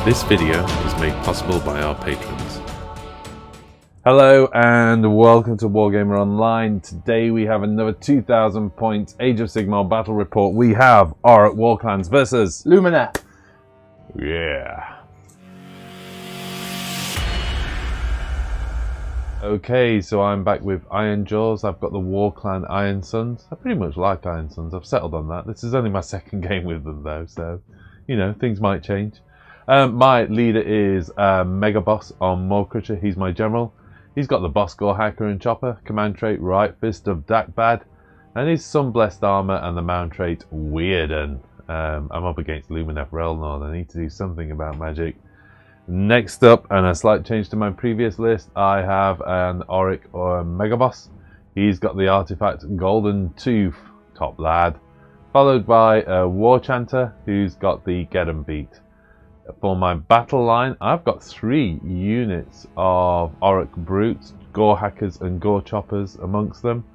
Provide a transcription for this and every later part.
This video is made possible by our patrons. Hello and welcome to Wargamer Online. Today we have another 2000 points Age of Sigmar Battle Report. We have Orruk Warclans versus Lumineth. Yeah. Okay, so I'm back with Iron Jaws. I've got the Warclan Iron Sons. I pretty much like Iron Sons. I've settled on that. This is only my second game with them though, so you know, things might change. My leader is Mega Boss on Morcrusher. He's my general. He's got the Boss Gore Hacker and Chopper, command trait Right Fist of Dakbad, and his Sunblessed Armor and the mount trait Weirden. I'm up against Lumineth Realm-lords. I need to do something about magic. Next up, and a slight change to my previous list, I have an Orruk or Mega Boss. He's got the artifact Golden Tooth, top lad, followed by a War Chanter who's got the Get 'em Beat. For my battle line, I've got 3 units of Orruk Brutes, Gore Hackers and Gore Choppers amongst them,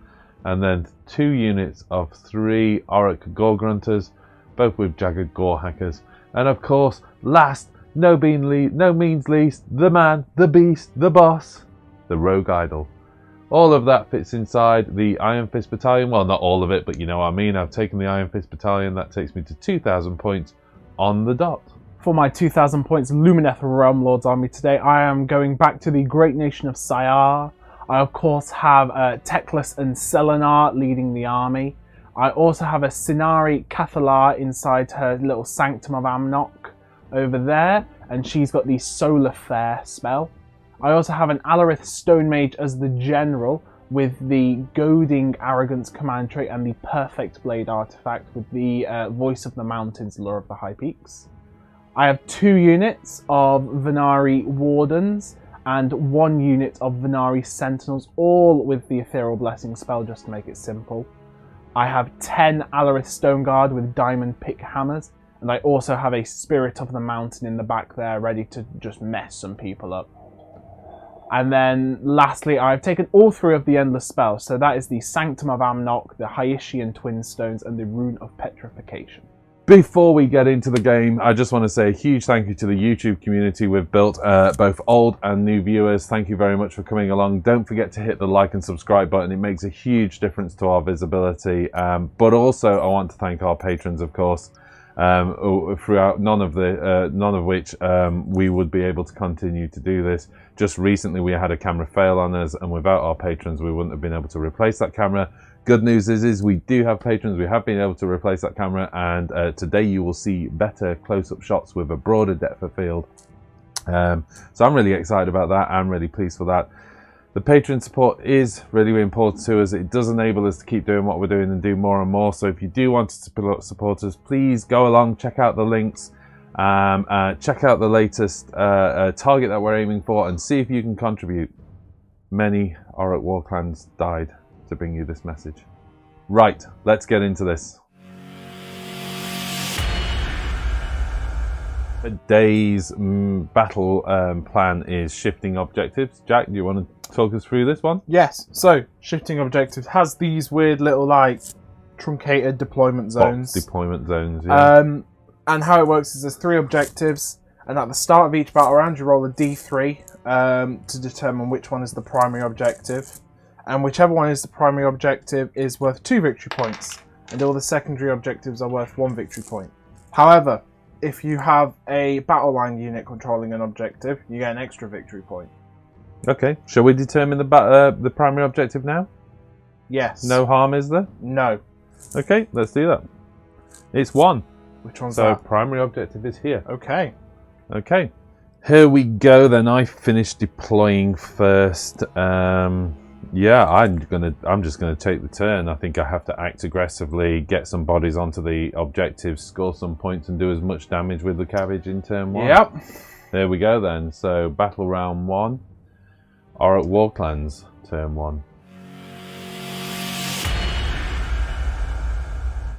and then 2 units of 3 Orruk Gore Grunters, both with Jagged Gore Hackers, and of course, last, no means least, the man, the beast, the boss, the Rogue Idol. All of that fits inside the Iron Fist Battalion. Well, not all of it, but you know what I mean. I've taken the Iron Fist Battalion. That takes me to 2000 points on the dot. For my 2000 points Lumineth Realm-lords army today, I am going back to the great nation of Syar. I of course have Teclis and Selenar leading the army. I also have a Sinari Cathalar inside her little Sanctum of Amnok over there, and she's got the Solar Flare spell. I also have an Alarith Stone Mage as the general with the Goading Arrogance command trait and the Perfect Blade artifact with the Voice of the Mountains, Lure of the High Peaks. I have 2 units of Venari Wardens and 1 unit of Venari Sentinels, all with the Ethereal Blessing spell just to make it simple. I have 10 Alarith Stone Guard with Diamond Pick Hammers, and I also have a Spirit of the Mountain in the back there ready to just mess some people up. And then lastly, I've taken all 3 of the Endless spells, so that is the Sanctum of Amnok, the Hyishian Twin Stones, and the Rune of Petrification. Before we get into the game, I just want to say a huge thank you to the YouTube community we've built, both old and new viewers. Thank you very much for coming along. Don't forget to hit the like and subscribe button. It makes a huge difference to our visibility. But also, I want to thank our patrons, of course, throughout none of which we would be able to continue to do this. Just recently, we had a camera fail on us, and without our patrons, we wouldn't have been able to replace that camera. Good news is we do have patrons. We have been able to replace that camera, and today you will see better close-up shots with a broader depth of field. So I'm really excited about that. I'm really pleased for that. The Patreon support is really, really important to us. It does enable us to keep doing what we're doing and do more and more. So if you do want to support us, please go along, check out the links, check out the latest target that we're aiming for, and see if you can contribute. Many Orruk Warclans died to bring you this message. Right, let's get into this. Today's battle plan is shifting objectives. Jack, do you want to talk us through this one? Yes, so shifting objectives has these weird little like truncated deployment zones. Deployment zones, yeah. And how it works is there's 3 objectives, and at the start of each battle round you roll a d3 to determine which one is the primary objective. And whichever one is the primary objective is worth 2 victory points, and all the secondary objectives are worth 1 victory point. However, if you have a battle line unit controlling an objective, you get an extra victory point. Okay, shall we determine the primary objective now? Yes. No harm, is there? No. Okay, let's do that. It's 1. Which one's so that? So primary objective is here. Okay. Okay. Here we go then. I finished deploying first. Yeah, I'm just gonna take the turn. I think I have to act aggressively, get some bodies onto the objectives, score some points, and do as much damage with the cabbage in turn 1. Yep. There we go then. So battle round 1. Orruk Warclans, turn 1.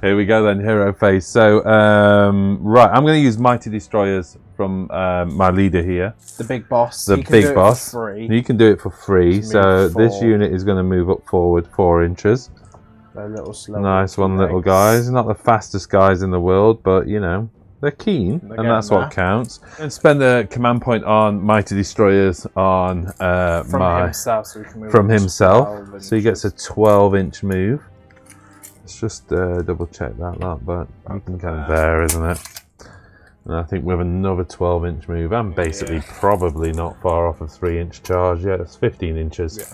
Here we go then, hero phase. So, right, I'm going to use Mighty Destroyers from my leader here. The big boss. The big boss. He can do it for free. So this unit is going to move up forward 4 inches. They're little slow. Nice one, little guys. Not the fastest guys in the world, but you know, They're keen, They're and that's getting what counts. And spend a command point on Mighty Destroyers on himself, so we can move from him himself. So he gets a 12-inch move. Let's just double check that, but you can get there, isn't it? And I think with another 12-inch move, I'm basically probably not far off a 3-inch charge. Yeah, it's 15 inches. Yeah.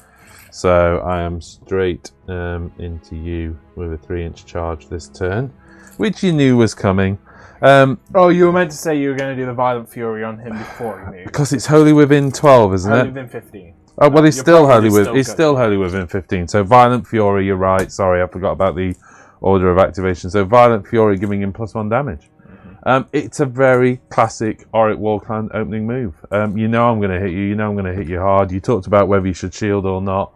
So I am straight into you with a 3-inch charge this turn, which you knew was coming. Oh, you were meant to say you were going to do the Violent Fury on him before he moved. Because it's wholly within 12, isn't it? Wholly within 15. Oh, well, he's still wholly within 15. So Violent Fury, you're right. Sorry, I forgot about the order of activation. So Violent Fury giving him +1 damage. It's a very classic Orruk Warclan opening move. You know I'm going to hit you. You know I'm going to hit you hard. You talked about whether you should shield or not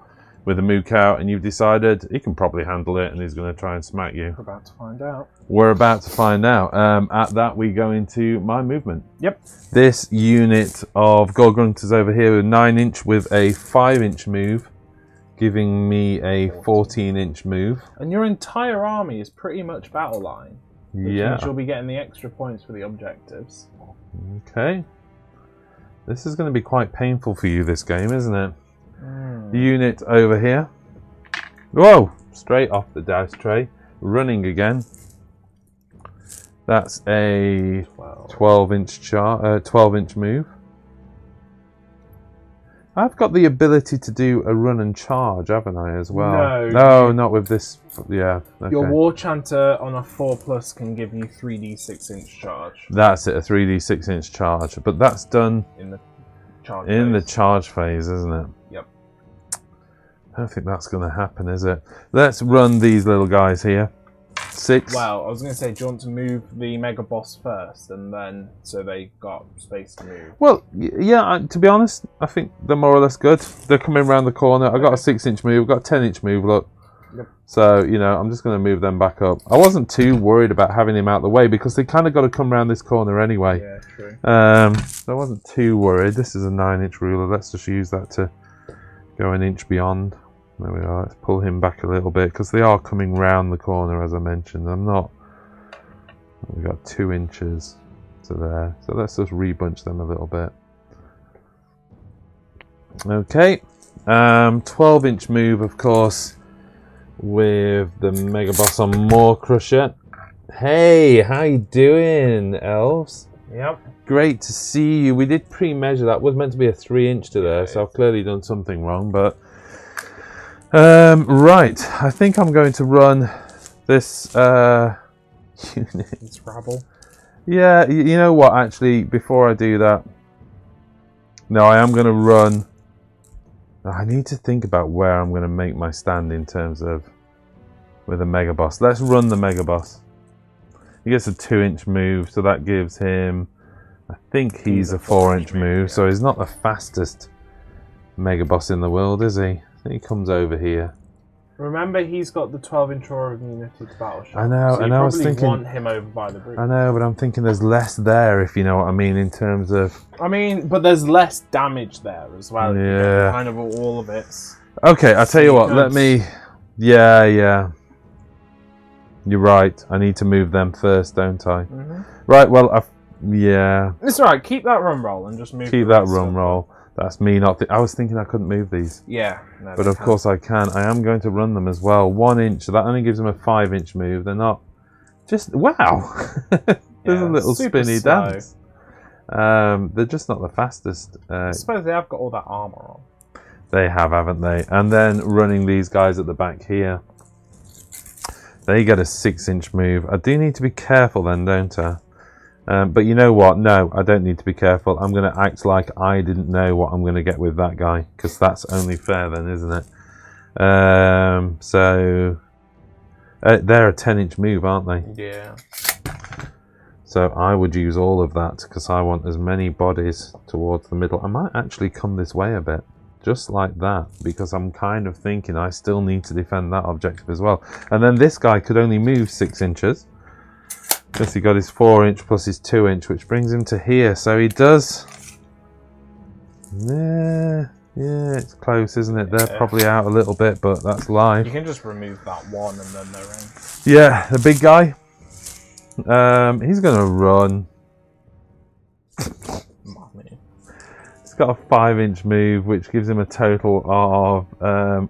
with a mook out, and you've decided he can probably handle it, and he's going to try and smack you. We're about to find out. We're about to find out. At that, we go into my movement. Yep. This unit of Gold Grunters over here with 9-inch with a 5-inch move, giving me a 14-inch move. And your entire army is pretty much battle line. Which means you'll be getting the extra points for the objectives. Okay. This is going to be quite painful for you, this game, isn't it? The unit over here. Whoa! Straight off the dice tray. Running again. That's a 12-inch move. I've got the ability to do a run and charge, haven't I, as well? No, not with this. Yeah. Okay. Your War Chanter on a 4+ can give you 3d 6-inch charge. That's it, a 3d 6-inch charge. But that's done in the charge the charge phase, isn't it? Yep. I don't think that's going to happen, is it? Let's run these little guys here. 6. Well, I was going to say, do you want to move the Mega Boss first, and then so they got space to move? Well, yeah. To be honest, I think they're more or less good. They're coming around the corner. I got a 6-inch move. I've got a 10-inch move. Look. Yep. So I'm just going to move them back up. I wasn't too worried about having him out of the way because they kind of got to come around this corner anyway. Yeah, true. So I wasn't too worried. This is a 9-inch ruler. Let's just use that to go an inch beyond. There we are. Let's pull him back a little bit because they are coming round the corner, as I mentioned. We've got 2 inches to there. So let's just rebunch them a little bit. Okay. 12-inch move, of course, with the Mega Boss on Maw Crusher. Hey, how you doing, elves? Yep. Great to see you. We did pre-measure that. It was meant to be a 3-inch to there, so I've clearly done something wrong, but... right, I think I'm going to run this unit. It's rabble. Yeah, you know what, actually, before I do that, no, I am going to run. I need to think about where I'm going to make my stand in terms of with a Mega Boss. Let's run the Mega Boss. He gets a 2-inch move, so that gives him, I think he's a 4-inch move, yeah. So he's not the fastest Mega Boss in the world, is he? He comes over here. Remember, he's got the 12-inch Aura of Unity to battle shot. I know, so and I was thinking. Want him over by the bridge. I know, but I'm thinking there's less there, if you know what I mean, in terms of. I mean, but there's less damage there as well. Yeah. Kind of all of it. Okay, I'll tell you what. Let me. Yeah. You're right. I need to move them first, don't I? Mm-hmm. Right. Well, yeah. It's alright. Keep that run roll and just move. Keep that run roll. That's me not. I was thinking I couldn't move these. Yeah. No, but of course I can. I am going to run them as well. 1 inch. So that only gives them a 5-inch move. They're not. Just wow. There's a little spinny slow. dance. They're just not the fastest. I suppose they have got all that armor on. They have, haven't they? And then running these guys at the back here. They get a 6-inch move. I do need to be careful then, don't I? But you know what? No, I don't need to be careful. I'm going to act like I didn't know what I'm going to get with that guy. Because that's only fair then, isn't it? So they're a 10-inch move, aren't they? Yeah. So I would use all of that because I want as many bodies towards the middle. I might actually come this way a bit. Just like that. Because I'm kind of thinking I still need to defend that objective as well. And then this guy could only move 6 inches. Because he got his 4-inch plus his 2-inch, which brings him to here. So he does. Yeah, it's close, isn't it? They're probably out a little bit, but that's live. You can just remove that one and then they're in. Yeah, the big guy. He's going to run. He's got a 5-inch move, which gives him a total of...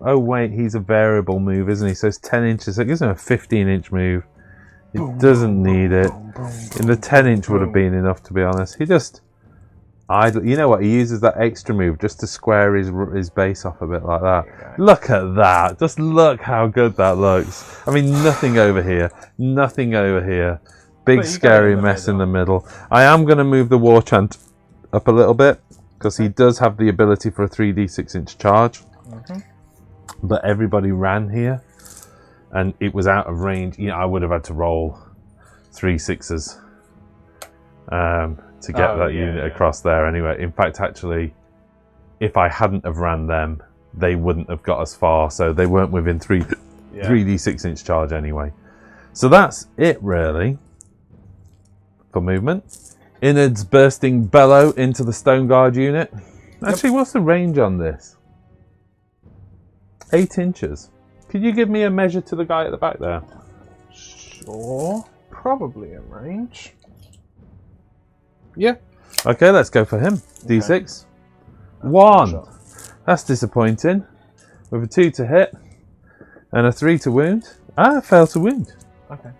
oh, wait, he's a variable move, isn't he? So it's 10 inches. So it gives him a 15-inch move. He doesn't need it. And the 10-inch would have been enough, to be honest. He just... You know what? He uses that extra move just to square his base off a bit like that. Look at that. Just look how good that looks. I mean, nothing over here. Nothing over here. Big scary mess in the middle. I am going to move the War Chant up a little bit because he does have the ability for a 3d6-inch charge. But everybody ran here and it was out of range. You know, I would have had to roll 3 6s. To get that unit across there anyway. In fact, actually, if I hadn't have ran them, they wouldn't have got as far. So they weren't within 3d6-inch charge anyway. So that's it, really, for movement. Innards bursting bellow into the Stone Guard unit. Actually, what's the range on this? 8 inches. Could you give me a measure to the guy at the back there? Sure. Probably in range. Yeah. Okay, let's go for him. D6. 1. That's disappointing. With a 2 to hit. And a 3 to wound. Ah, failed to wound. Okay.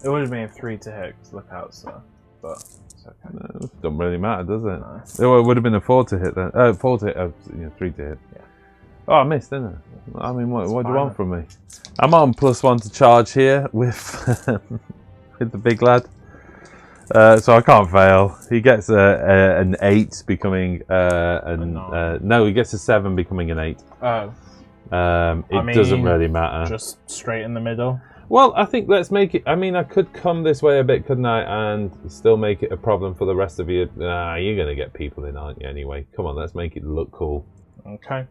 It would have been a 3 to hit, because look out, sir. But it's okay. No, it doesn't really matter, does it? No. It would have been a 4 to hit then. 4 to hit, 3 to hit. Yeah. Oh, I missed, didn't I? I mean, what do you want from me? I'm on +1 to charge here with, with the big lad. So I can't fail. He gets an 8 becoming no, he gets a 7 becoming an 8. Oh. It doesn't really matter. Just straight in the middle. Well, I think let's make it... I mean, I could come this way a bit, couldn't I? And still make it a problem for the rest of you. Nah, you're going to get people in, aren't you, anyway? Come on, let's make it look cool. Okay.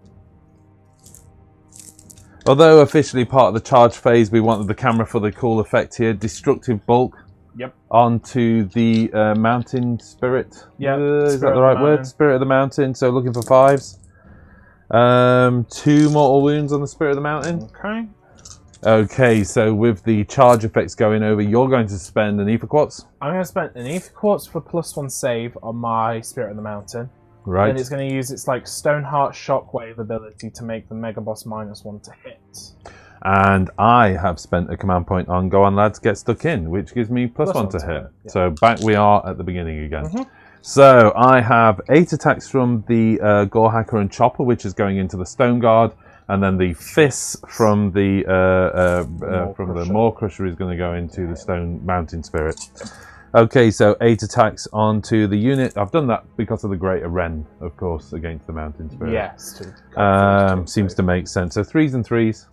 Although officially part of the charge phase, we wanted the camera for the cool effect here. Destructive bulk. Yep. Onto the mountain spirit. Yeah. Is that the right word? Spirit of the mountain. So looking for 5s. 2 mortal wounds on the spirit of the mountain. Okay. Okay, so with the charge effects going over, you're going to spend an Ether Quartz. I'm going to spend an Ether Quartz for +1 save on my Spirit of the Mountain. Right. And it's going to use its like Stoneheart Shockwave ability to make the Mega Boss -1 to hit. And I have spent a command point on Go On Lads, Get Stuck In, which gives me +1 to hit. Yeah. So back we are at the beginning again. So I have 8 attacks from the Gore Hacker and Chopper, which is going into the Stone Guard. And then the fists from the Maw Crusher is going to go into the Stone Mountain Spirit. Okay, so 8 attacks onto the unit. I've done that because of the Greater Ren, of course, against the Mountain Spirit. Yes. Seems to make sense. So 3s and 3s.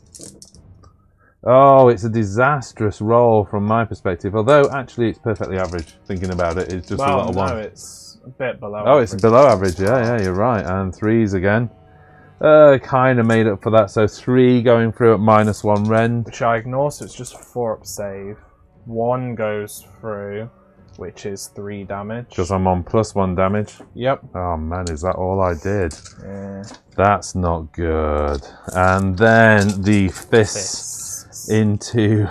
Oh, it's a disastrous roll from my perspective. Although, actually, it's perfectly average. Thinking about it, it's just a little one. No, it's a bit below average. Oh, it's below average. Yeah, you're right. And 3s again. Kind of made up for that. So 3 going through at -1 rend. Which I ignore, so it's just a 4-up save. 1 goes through, which is 3 damage. Because I'm on +1 damage. Yep. Oh man, is that all I did? Yeah. That's not good. And then the fists into...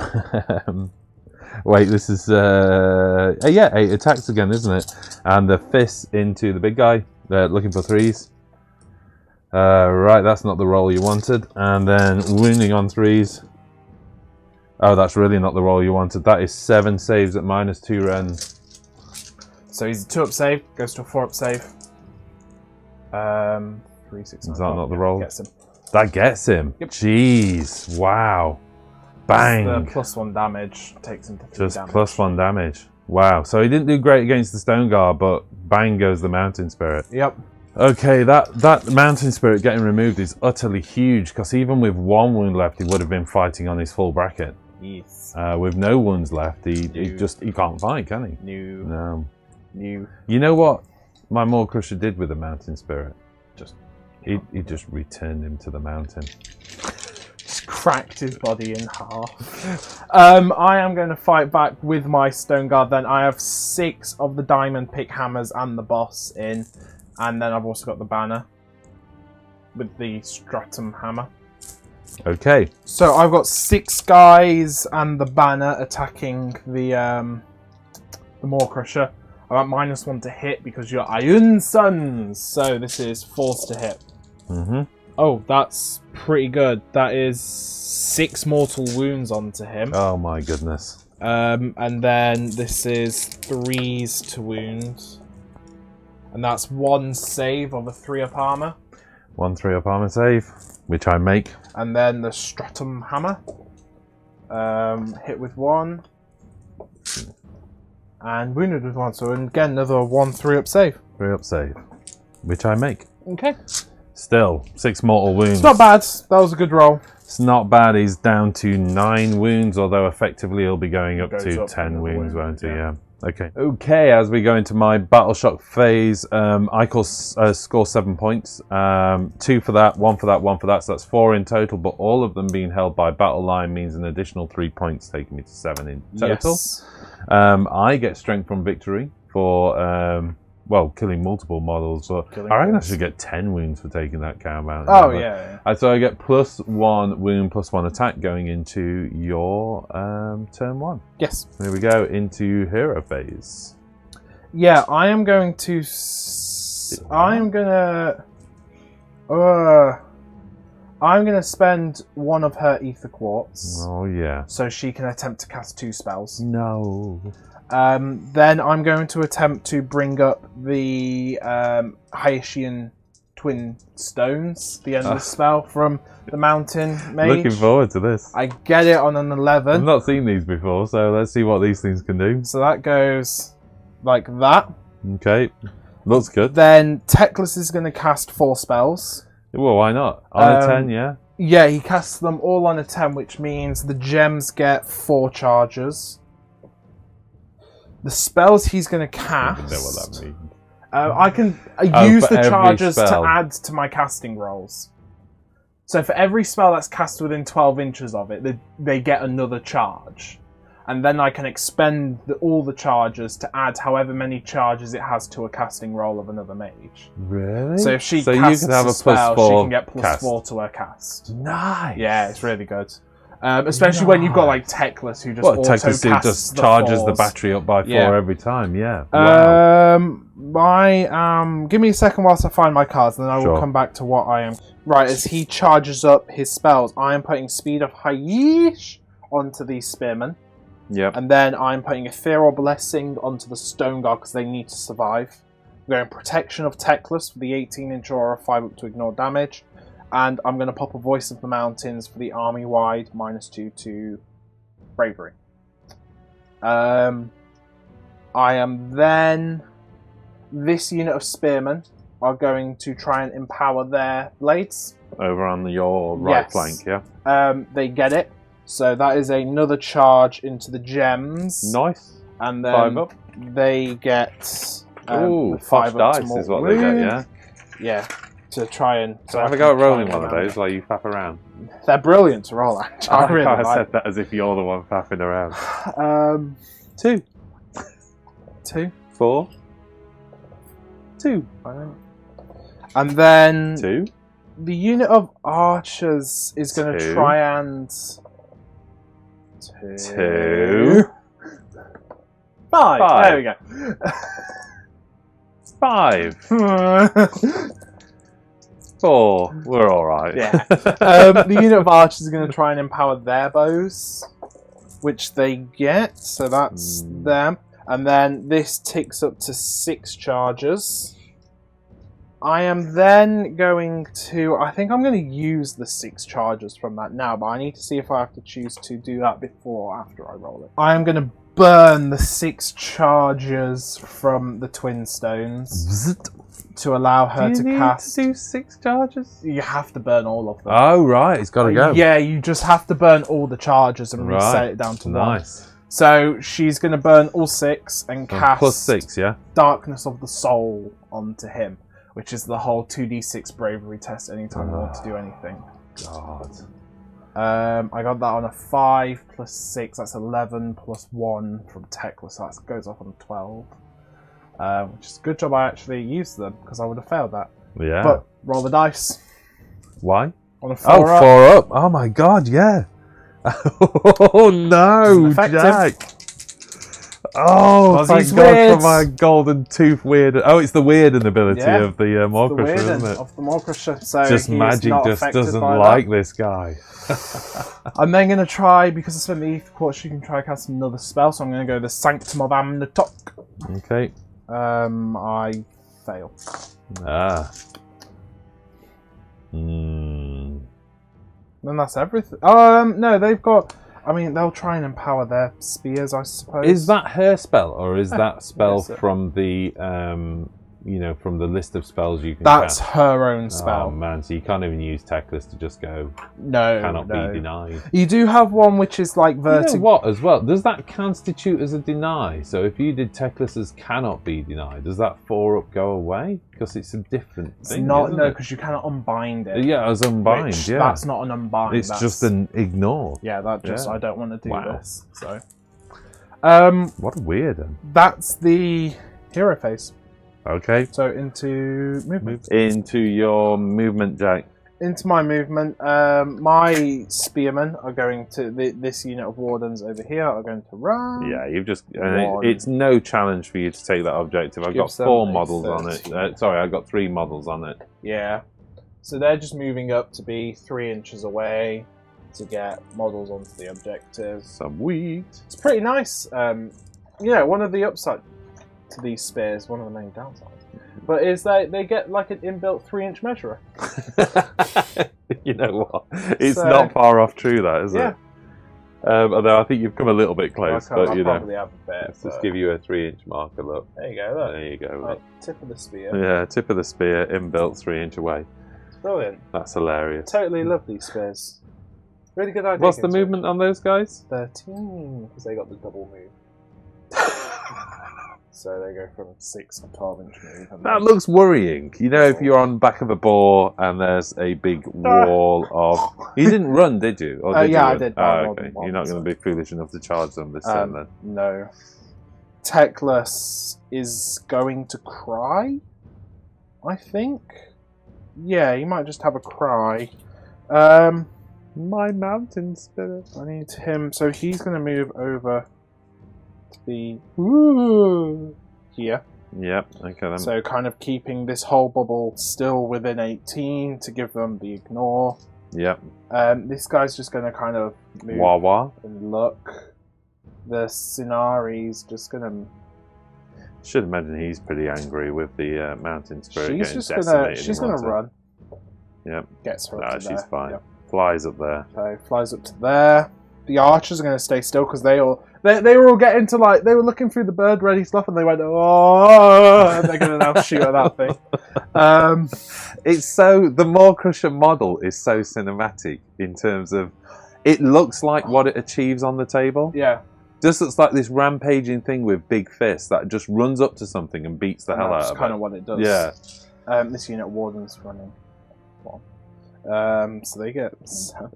wait, this is... 8 attacks again, isn't it? And the fists into the big guy. They're looking for 3s. Right, that's not the roll you wanted. And then wounding on 3s. Oh, that's really not the roll you wanted. That is 7 saves at -2 rend. So he's a 2-up save, goes to a 4-up save. 3, 6, 9, Is that not the roll? Gets him. That gets him. Yep. Jeez, wow. Bang. The +1 damage takes him to 3 Just damage. +1 damage. Wow. So he didn't do great against the Stone Guard, but bang goes the Mountain Spirit. Yep. Okay, that Mountain Spirit getting removed is utterly huge, because even with 1 wound left, he would have been fighting on his full bracket. Yes. With no wounds left, he can't fight, can he? No. You know what my Maw Crusher did with the Mountain Spirit? He just returned him to the mountain. Just cracked his body in half. I am going to fight back with my Stone Guard then. I have 6 of the Diamond Pick Hammers and the boss in. And then I've also got the banner with the Stratum Hammer. Okay. So I've got 6 guys and the banner attacking the the Maw Crusher. I'm at -1 to hit because you're Iron Sons. So this is force to hit. Oh, that's pretty good. That is 6 mortal wounds onto him. Oh my goodness. And then this is 3s to wound. And that's 1 save of a 3-up armor. 1 3-up armor save, which I make. And then the Stratum Hammer. Hit with 1. And wounded with 1. So again, another 1 3-up save. 3-up save, which I make. Okay. Still, 6 mortal wounds. It's not bad. That was a good roll. It's not bad. He's down to 9 wounds, although effectively he'll be going up to 10 wounds, won't he? Yeah. Okay. Okay, as we go into my Battle Shock phase, I score 7 points. 2 for that, 1 for that, 1 for that. So that's 4 in total, but all of them being held by Battle Line means an additional 3 points, taking me to 7 in total. Yes. I get Strength from Victory for... well, killing multiple models. So I reckon I should get 10 wounds for taking that cow out. Oh, yeah. So I get +1 wound, +1 attack going into your turn 1. Yes. Here we go into hero phase. Yeah, I am going to... I'm gonna spend 1 of her Ether Quartz. Oh, yeah. So she can attempt to cast 2 spells. No. Then I'm going to attempt to bring up the Haitian Twin Stones, the endless spell from the Mountain Mage. Looking forward to this. I get it on an 11. I've not seen these before, so let's see what these things can do. So that goes like that. Okay. Looks good. Then Teclis is going to cast 4 spells. Well, why not? On a 10, yeah? Yeah, he casts them all on a 10, which means the gems get 4 charges. The spells he's going to cast... I don't know what that means. I can use the charges to add to my casting rolls. So for every spell that's cast within 12 inches of it, they get another charge. And then I can expend all the charges to add however many charges it has to a casting roll of another mage. Really? So if she casts you could have a spell, +4 she can get +4 cast. to her cast. Nice. Yeah, it's really good. Especially when you've got like Teclis who just Teclis who just charges the 4s. battery up by 4 every time, yeah. Wow. Give me a second whilst I find my cards, and then I will come back to what I am. Right, as he charges up his spells, I am putting Speed of Hayish onto these spearmen. Yep. And then I'm putting Ethereal Blessing onto the Stone Guard because they need to survive. I'm going Protection of Teclis for the 18-inch aura, 5 up to ignore damage. And I'm going to pop a Voice of the Mountains for the army-wide, -2 to Bravery. I am then... This unit of Spearmen are going to try and empower their blades. Over on your right flank, yeah? They get it. So that is another charge into the gems. Nice. And then 5 up. they get... 5 5 up dice to is what they get, yeah? Yeah. To try and... So have a go at rolling one of those while you faff around. They're brilliant to roll, actually. I really I like said that as if you're the one faffing around. 2. 4. 2. And then... 2. The unit of archers is going to try and... 2. 5. There we go. 5. 4. We're alright. Yeah. The unit of archers is going to try and empower their bows, which they get. So that's them. And then this ticks up to 6 charges. I am then going to... I think I'm going to use the 6 charges from that now, but I need to see if I have to choose to do that before or after I roll it. I am going to burn the 6 charges from the Twin Stones to allow her to cast... Do you need to do 6 charges? You have to burn all of them. Oh, right. It's got to go. Yeah, you just have to burn all the charges and reset it down to 1. Nice. So she's going to burn all 6 and cast... +6, yeah? Darkness of the Soul onto him, which is the whole 2d6 bravery test anytime you want to do anything. God. I got that on a 5 + 6, that's 11 + 1 from Teclis, so that goes off on 12. Which is a good job I actually used them, because I would have failed that. Yeah. But roll the dice. Why? On a 4 up. 4 up. Oh my god, yeah. Oh no, Jack. Oh, Ozzy's thank God weird. for my golden tooth weird. Oh, it's the weirden ability Yeah, of the Maw The Crusher, Weirden isn't it? of the Maw Crusher. So Just he's Magic not just affected doesn't by like that. this guy. I'm then going to try, because I spent the Ether Quartz, you can try cast another spell, so I'm going to go the Sanctum of Amnatok. Okay. I fail. Ah. Then that's everything. No, they've got... I mean, they'll try and empower their spears, I suppose. Is that her spell, or is that spell Yes, sir. from the, from the list of spells you can That's cast? her own spell. Oh man, so you can't even use Techless to just go, No, cannot no. be denied. You do have one which is like You vertical. know what, as well, does that constitute as a deny? So if you did Techless as cannot be denied, does that 4-up go away? Because it's a different It's thing, not, isn't no, it? because you cannot unbind it. Yeah, as unbind, Which, yeah. That's not an unbind. It's that's, just an ignore. Yeah, that just, Yeah. I don't want to do Wow. this. So, What a weirdo. that's the hero phase. Okay. So into movement. Into your movement, Jack. Into my movement, my spearmen are going to this unit of wardens over here are going to run. Yeah, you've just. One. It's no challenge for you to take that objective. I've got Gives them 4 a models on it. 13. Sorry, I've got 3 models on it. Yeah. So they're just moving up to be 3 inches away to get models onto the objectives. Some wheat. It's pretty nice. Yeah, one of the upside to these spears, one of the main downsides, but is they get like an inbuilt 3-inch measurer. You know what? It's So- not far off true, that, is Yeah. it? Although I think you've come a little bit close, I'll but you know. probably have a bit. Let's just but- give you a 3-inch marker, look. There you go. Look. There you go. Right, Look. tip of the spear. Yeah, tip of the spear, inbuilt 3-inch away. It's brilliant. That's hilarious. Totally love these spears. Really good idea. What's the Ginsu. movement on those guys? 13, because they got the double move. So they go from 6 to 12-inch move. And That then- looks worrying. You know, if you're on back of a boar and there's a big wall of... You didn't run, did you? Or did yeah, you I run? did. Oh, I rolled okay. one, You're not going to be foolish enough to charge them this turn then. No. Techless is going to cry, I think. Yeah, he might just have a cry. My mountain spirit. I need him, so he's going to move over to be here. Yep, okay then. So kind of keeping this whole bubble still within 18 to give them the ignore. Yep. This guy's just going to kind of move Wah wah. and look. The Sinari's just going to... Should imagine he's pretty angry with the mountain spirit She's getting just gonna decimated. she's in gonna one turn. run. Yep. Gets her No, up to she's there. fine. Yep. Flies up there. So flies up to there. The archers are going to stay still because they were all getting to like they were looking through the bird ready stuff and they went oh and they're going to now shoot at that thing. It's so the Maw Crusher model is so cinematic in terms of it looks like what it achieves on the table. Yeah, Just looks like this rampaging thing with big fists that just runs up to something and beats the hell out that's of kind it. of what it does. Yeah. This unit warden's running. So they get.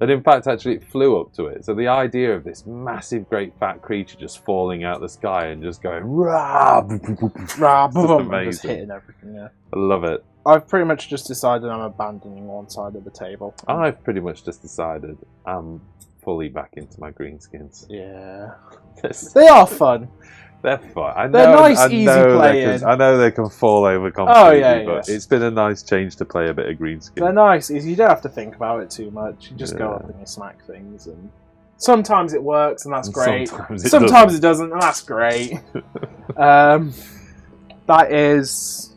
And in fact, actually, it flew up to it. So the idea of this massive, great, fat creature just falling out the sky and just going, rah, Just hitting everything. Yeah. I love it. I've pretty much just decided I'm abandoning one side of the table. I've pretty much just decided I'm fully back into my greenskins. Yeah. Yes. They are fun. They're fun. I They're know, nice, I easy know playing. I know they can fall over completely, Oh, yeah, but yeah. it's been a nice change to play a bit of greenskin. They're nice. You don't have to think about it too much. You just go Yeah. up and you smack things, and sometimes it works, and that's And great. sometimes It doesn't, and that's great. That is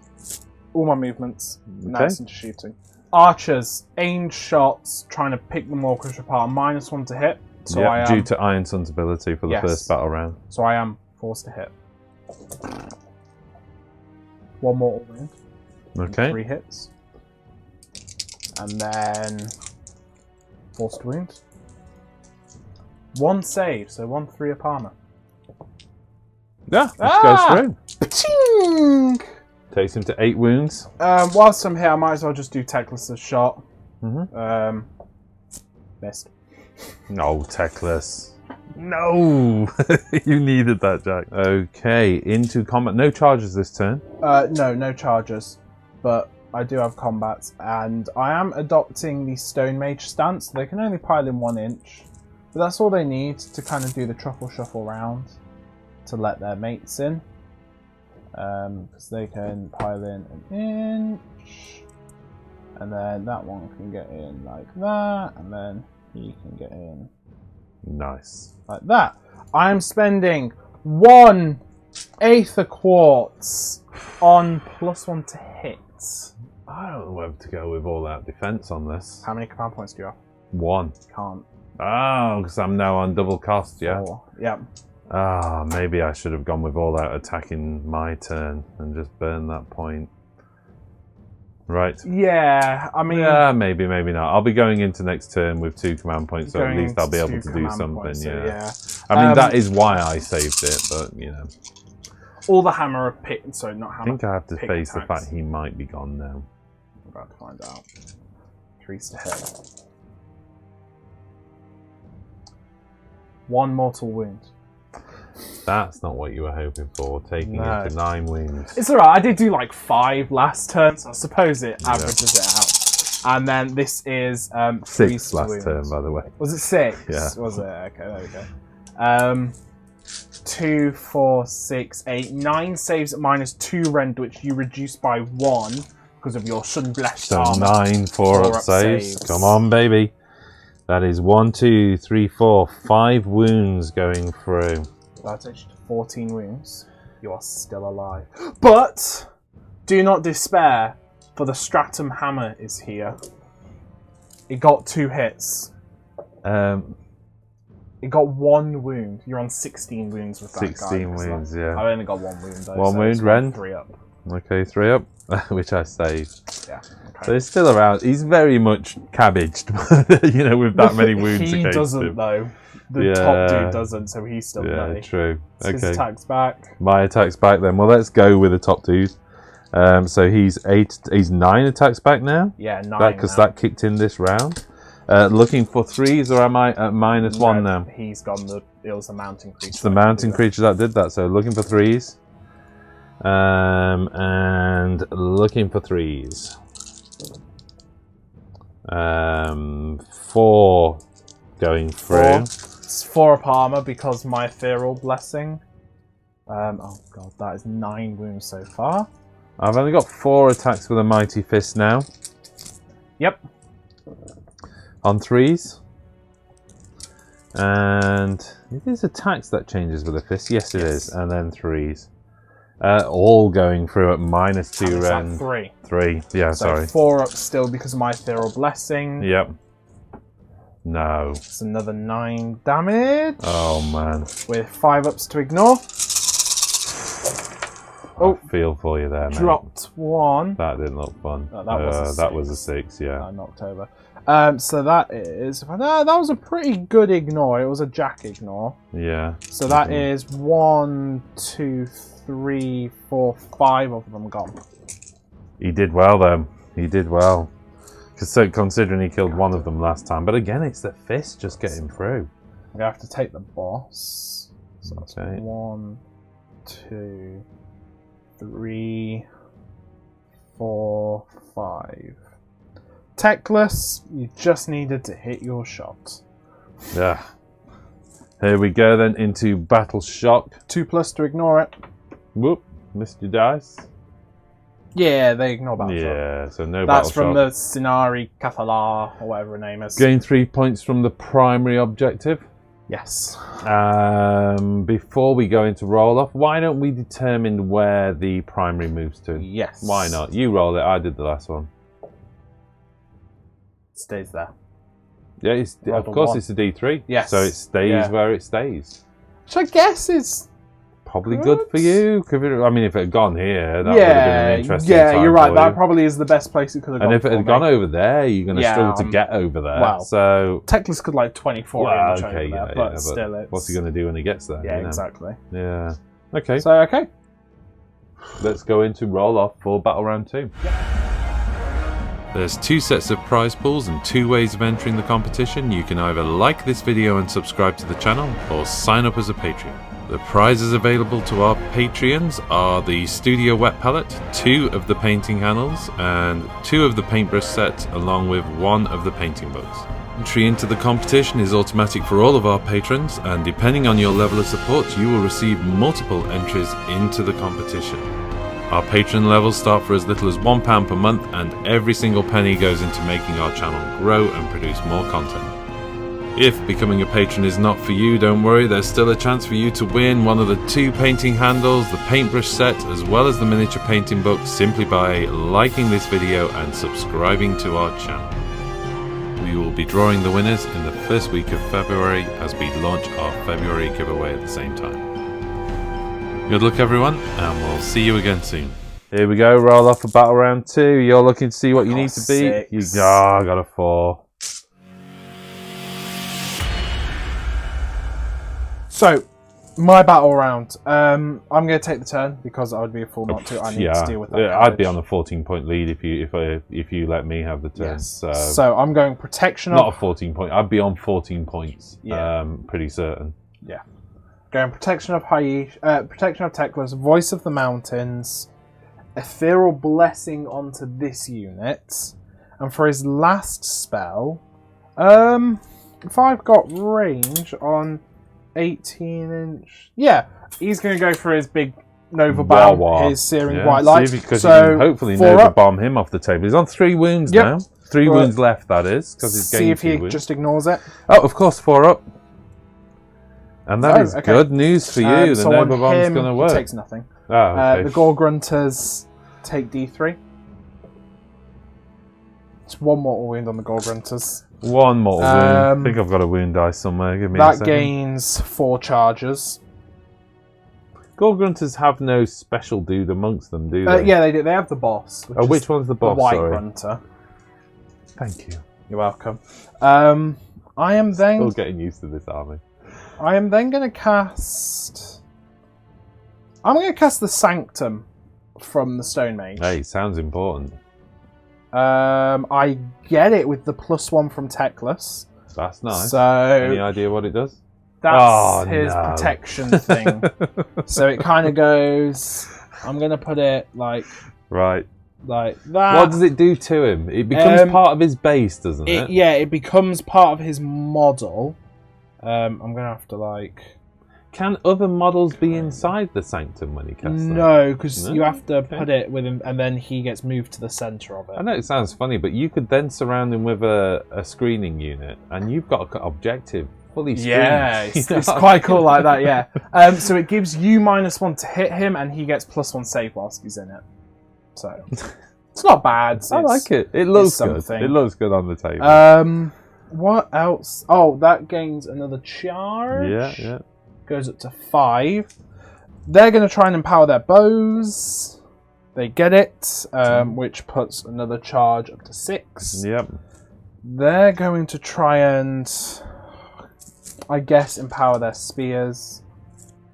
all my movements. Now Okay. it's into shooting. Archers, aimed shots, trying to pick the Maw Crusher apart. -1 to hit. So Yeah, I am. due to Iron Sun's ability for the Yes. first battle round. So I am forced to hit. 1 mortal wound. Okay. 3 hits. And then forced wound. 1 save, so 1 3-up armor. Yeah, which Ah! goes through. Paching! Takes him to 8 wounds. Whilst I'm here, I might as well just do Techless' shot. Mm-hmm. Missed. No, Techless. No! You needed that, Jack. Okay, into combat. No charges this turn. No charges. But I do have combats, and I am adopting the Stone Mage stance. They can only pile in 1 inch. But that's all they need to kind of do the truffle shuffle round. to let their mates in. Because they can pile in an inch. And then that one can get in like that. And then he can get in Nice. like that. I'm spending 1/8 quartz on +1 to hit. I don't know whether to go with all out defense on this. How many command points do you have? 1. Can't. Oh, because I'm now on double cost, yeah? 4. Yep. Ah, maybe I should have gone with all out attacking my turn and just burn that point. Right. Yeah, I mean... Yeah, maybe not. I'll be going into next turn with 2 command points, so at least I'll be able to do something, points, yeah. So, I mean, that is why I saved it, but, you know. All the hammer are picked, so not hammer. I think I have to pick face the attacks. fact he might be gone now. I'm about to find out. 3s to hit. 1 mortal wound. That's not what you were hoping for, taking No. it for 9 wounds. It's alright, I did do like 5 last turn, so I suppose it averages it out. And then this is 3 6 to last wound. turn, by the way. Was it 6? Yeah. Was it? Okay, there we go. 2, 4, 6, 8, 9 saves at -2 rend, which you reduce by 1 because of your sunblessed So armor. 9 4-up saves. Come on, baby. That is 1, 2, 3, 4, 5 wounds going through. That takes you to 14 wounds. You are still alive. But do not despair, for the Stratum Hammer is here. It got 2 hits. It got 1 wound. You're on 16 wounds with that 16 guy. wounds, yeah. I only got 1 wound though. 1 so wound, it's Ren. 3 up. Okay, 3 up, which I saved. Yeah. So he's still around. He's very much cabbaged, you know, with that many wounds He against doesn't him. though. The Yeah. top dude doesn't, so he's still Yeah, nutty. true. So his Okay. attack's back. My attack's back then. Well, let's go with the top dude. So he's 9 attacks back now. Yeah, 9 Because now. that kicked in this round. Looking for 3s, or am I at -1 now? He's gone. It was the mountain creature. It's the mountain creature that did that. So looking for 3s. And looking for 3s. 4 going through. 4 up armor because my ethereal blessing. Oh god, that is 9 wounds so far. I've only got 4 attacks with a mighty fist now. Yep. On 3s. And it is attacks that changes with a fist. Yes, it is. And then 3s. All going through at -2 rend. 3. 3. Yeah, So sorry. 4 up still because of my ethereal blessing. Yep. No. It's another 9 damage. Oh, man. With 5 ups to ignore. Oh. I feel for you there, mate. Dropped 1. That didn't look fun. Oh, that was a 6. Yeah. Knocked over. So that is... That was a pretty good ignore. It was a jack ignore. Yeah. So that is 1, 2, 3, 4, 5 of them gone. He did well, though. He did well. Considering he killed one of them last time. But again, it's the fist just getting through. I'm going to have to take the boss. So that's Okay. 1, 2, 3, 4, 5. Techless, you just needed to hit your shot. Yeah. Here we go then into Battle Shock. 2+ to ignore it. Whoop. Missed your dice. Yeah, they ignore Battle Shock. Yeah, so no That's Battle from Shock. the Sinari Kathala, or whatever her name is. Gain 3 points from the primary objective. Yes. Before we go into roll off, why don't we determine where the primary moves to? Yes. Why not? You roll it. I did the last one. Stays there. Yeah, Roll of the course 1. it's a D3. Yes. So it stays Yeah. where it stays. Which I guess is... Probably Good. good for you. I mean, if it had gone here, that would have been an interesting time you're right. for That you. probably is the best place it could have gone. And if it had for gone me. over there, you're going to Yeah, struggle to get over there. well, So, Techless could like 24 well, inch okay, over yeah, there, but yeah, still it's... what's he going to do when he gets there? Yeah, you know? exactly. Yeah. Okay, So, okay. let's go into roll off for Battle Round 2. There's 2 sets of prize pools and 2 ways of entering the competition. You can either like this video and subscribe to the channel, or sign up as a Patreon. The prizes available to our Patreons are the Studio Wet Palette, 2 of the painting handles, and 2 of the paintbrush sets, along with 1 of the painting books. Entry into the competition is automatic for all of our patrons, and depending on your level of support, you will receive multiple entries into the competition. Our patron levels start for as little as £1 per month, and every single penny goes into making our channel grow and produce more content. If becoming a patron is not for you, don't worry, there's still a chance for you to win one of the 2 painting handles, the paintbrush set, as well as the miniature painting book, simply by liking this video and subscribing to our channel. We will be drawing the winners in the first week of February as we launch our February giveaway at the same time. Good luck everyone, and we'll see you again soon. Here we go, roll off for battle round 2. You're looking to see what you need to beat. I got a 4. So, my battle round. I'm going to take the turn because I would be a fool not to. I need to deal with that. I'd be on a 14-point lead if you let me have the turn. Yes. So I'm going protection. Not a 14-point. I'd be on 14 points. Yeah. Pretty certain. Yeah. Going protection of protection of Teclis, voice of the mountains, ethereal blessing onto this unit, and for his last spell, if I've got range on 18-inch, yeah, he's going to go for his big Nova Bomb, his searing white light. Because you can hopefully Nova Bomb him off the table. He's on 3 wounds now. 3 wounds left, that is, because he's gained 2 wounds. See if he just ignores it. Oh, of course, 4 up. And that is good news for you. The Nova Bomb's going to work. He takes nothing. Oh, okay. The Gore Grunters take D3. It's 1 mortal wound on the Gore Grunters. 1 mortal wound. I think I've got a wound dice somewhere. Give me a second. That gains 4 charges. Gore Grunters have no special dude amongst them, do they? Yeah, they do. They have the boss. Which one's the boss? The White Grunter. Thank you. You're welcome. I am then still getting used to this army. I am then going to cast. I'm going to cast the Sanctum from the Stone Mage. Hey, sounds important. I get it with the +1 from Teclis. That's nice. So, any idea what it does? That's his protection thing. So it kind of goes. I'm going to put it like that. What does it do to him? It becomes part of his base, doesn't it? Yeah, it becomes part of his model. I'm going to have to Can other models be inside the Sanctum when he casts them? No, because you have to put it with him, and then he gets moved to the centre of it. I know it sounds funny, but you could then surround him with a screening unit, and you've got an objective fully screened. Yeah, it's quite cool like that, yeah. So it gives you -1 to hit him, and he gets +1 save whilst he's in it. So, it's not bad. I like it. It looks good. It looks good on the table. What else? Oh, that gains another charge. Yeah. Goes up to 5. They're going to try and empower their bows. They get it, which puts another charge up to 6. Yep. They're going to try and, I guess, empower their spears.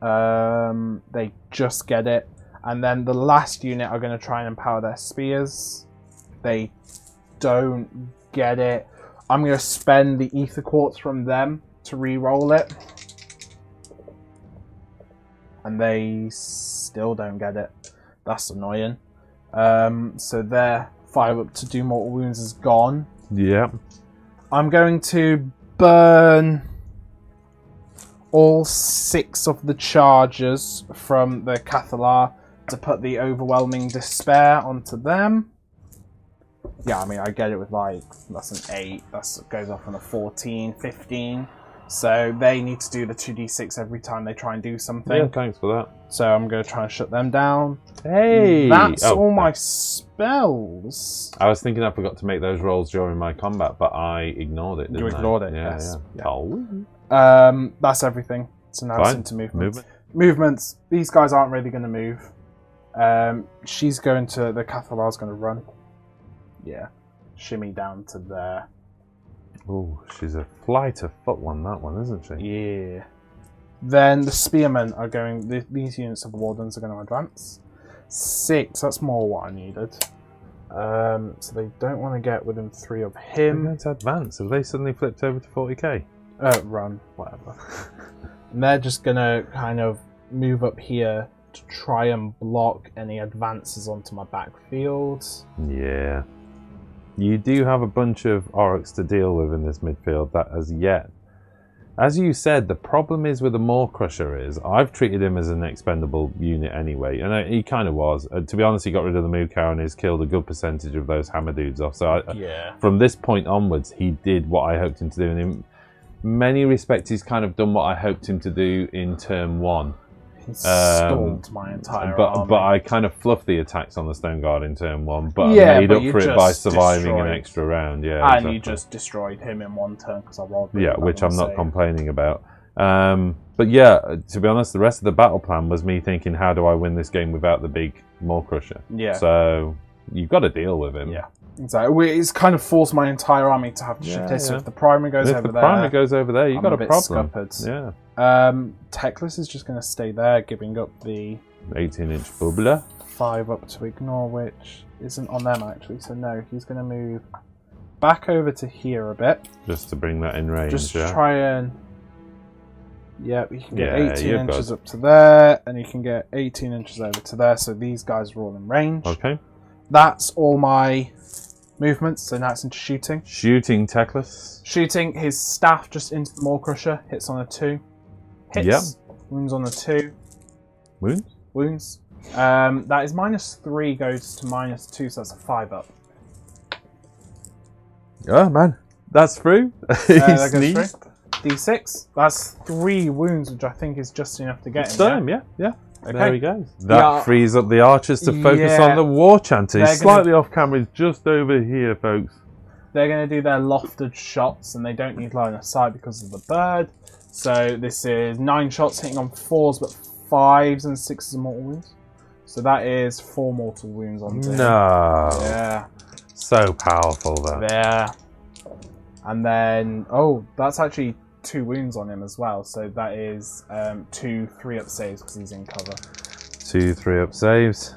They just get it. And then the last unit are going to try and empower their spears. They don't get it. I'm going to spend the Ether Quartz from them to re-roll it. And they still don't get it. That's annoying. So their 5 up to do mortal wounds is gone. Yeah. I'm going to burn all 6 of the charges from the Cathalar to put the Overwhelming Despair onto them. Yeah, I mean, I get it with that's an 8. That goes off on a 14, 15. So they need to do the 2d6 every time they try and do something. Yeah, thanks for that. So I'm going to try and shut them down. Hey! That's all my spells. I was thinking I forgot to make those rolls during my combat, but I ignored it, didn't I? You ignored it, yeah, yes. Yeah. Oh. That's everything. So now it's into movement. Movements. These guys aren't really going to move. She's going to... The Cathalar's going to run. Yeah. Shimmy down to there. Oh, she's a flight of foot one, that one, isn't she? Yeah. Then the Spearmen are going... These units of Wardens are going to advance. 6, that's more what I needed. So they don't want to get within 3 of him. They're going to advance. Have they suddenly flipped over to 40k? Run, whatever. And they're just going to kind of move up here to try and block any advances onto my backfield. Yeah. You do have a bunch of Orruks to deal with in this midfield that as yet. As you said, the problem is with the Maw Crusher is I've treated him as an expendable unit anyway, and he kind of was. To be honest, he got rid of the Mukau and he's killed a good percentage of those hammer dudes off. So from this point onwards, he did what I hoped him to do, and in many respects, he's kind of done what I hoped him to do in turn 1. He stalled my entire army. But I kind of fluffed the attacks on the Stone Guard in turn 1, but I made up for it by surviving an extra round. Yeah, and exactly. you just destroyed him in 1 turn because I rolled. Which I'm not complaining about. But yeah, to be honest, the rest of the battle plan was me thinking, how do I win this game without the big Maw Crusher? Yeah. So you've got to deal with him. Yeah. Exactly. It's kind of forced my entire army to have to shift this. So if the primary goes over there... If the primary goes over there, you've got a problem. Scuppered. Yeah. Teclis is just going to stay there, giving up the... 18-inch bubbler. 5 up to ignore, which isn't on them, actually. So no, he's going to move back over to here a bit. Just to bring that in range, Just try and... Yep, you can get 18 you've inches up to there, and you can get 18 inches over to there, so these guys are all in range. Okay. That's all my movements, so now it's into shooting. Shooting, Teclis. Shooting, his staff just into the Maw Crusher, hits on a 2. Hits. Yep. Wounds on a 2. Wounds? Wounds. That is -3, goes to -2, so that's a 5 up. Oh, man. That's through. That goes through. D6. That's 3 wounds, which I think is just enough to get him. Done, yeah. Okay. There he goes. That frees up the archers to focus on the war chanter. He's slightly off camera. He's just over here, folks. They're going to do their lofted shots, and they don't need line of sight because of the bird. So this is 9 shots hitting on 4s, but 5s and 6s are mortal wounds. So that is 4 mortal wounds on him. No. Yeah. So powerful, though. There. And then, that's actually 2 wounds on him as well. So that is 2 3-up saves because he's in cover. 2 3-up saves.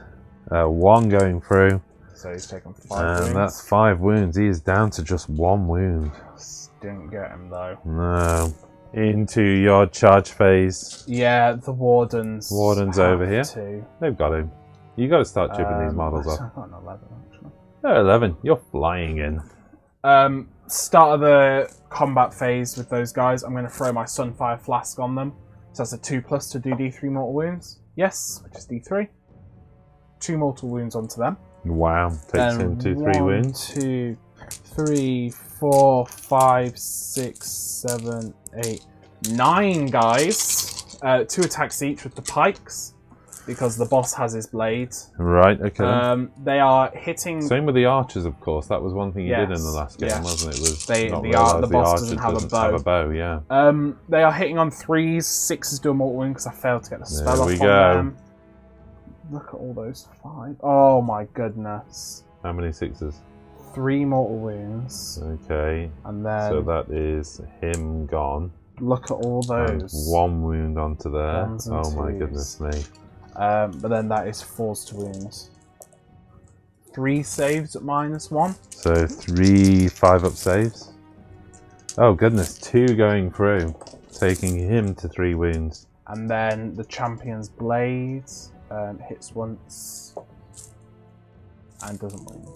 1 going through. So he's taken 5 wounds. And that's 5 wounds. He is down to just 1 wound. Didn't get him though. No. Into your charge phase. Yeah, the Wardens. Wardens over here. Too. They've got him. You got to start chipping these models off. I've got an 11 actually. Oh, 11. You're flying in. Start of the combat phase with those guys, I'm going to throw my Sunfire Flask on them. So that's a 2+ to do D3 mortal wounds. Yes, which is D3. 2 mortal wounds onto them. Wow. Takes him to 3 wounds. 1, 2, 3, 4, 5, 6, 7, 8, 9 guys. 2 attacks each with the pikes. Because the boss has his blades. Right, okay. They are hitting... Same with the archers, of course. That was one thing you did in the last game, wasn't it? Was the boss doesn't have a bow. Yeah. They are hitting on 3s. 6s do a mortal wound because I failed to get the spell off on them. Look at all those 5. Oh my goodness. How many 6s? 3 mortal wounds. Okay. And then... So that is him gone. Look at all those. And 1 wound onto there. Oh my 2s. goodness me. But then that is 4s to wounds. 3 saves at -1. So 3 5-up saves. Oh goodness, 2 going through, taking him to 3 wounds. And then the champion's blades hits once and doesn't wound.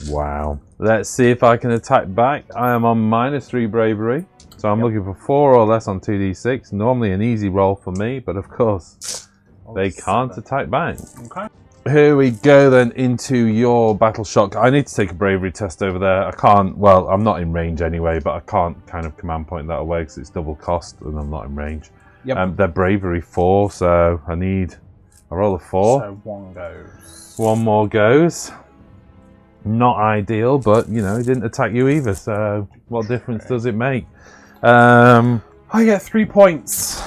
Wow. Let's see if I can attack back. I am on -3 bravery, so I'm looking for 4 or less on 2d6. Normally an easy roll for me, but of course. They can't attack back. Okay. Here we go then into your battle shock. I need to take a bravery test over there. I can't, well, I'm not in range anyway, but I can't kind of command point that away because it's double cost and I'm not in range. Yep. They're bravery 4, so I roll a 4. So 1 goes. 1 more goes. Not ideal, but you know, it didn't attack you either, so what difference does it make? I get 3 points.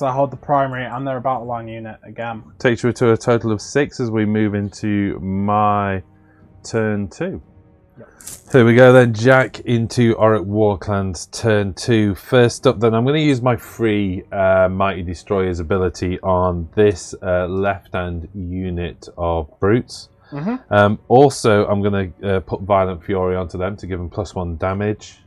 I hold the primary and they're a battle line unit again. Takes you to a total of 6 as we move into my turn 2. Yep. Here we go then, Jack, into Orruk Warclans turn 2. First up then, I'm going to use my free Mighty Destroyer's ability on this left-hand unit of brutes. Also, I'm going to put Violent Fury onto them to give them +1 damage.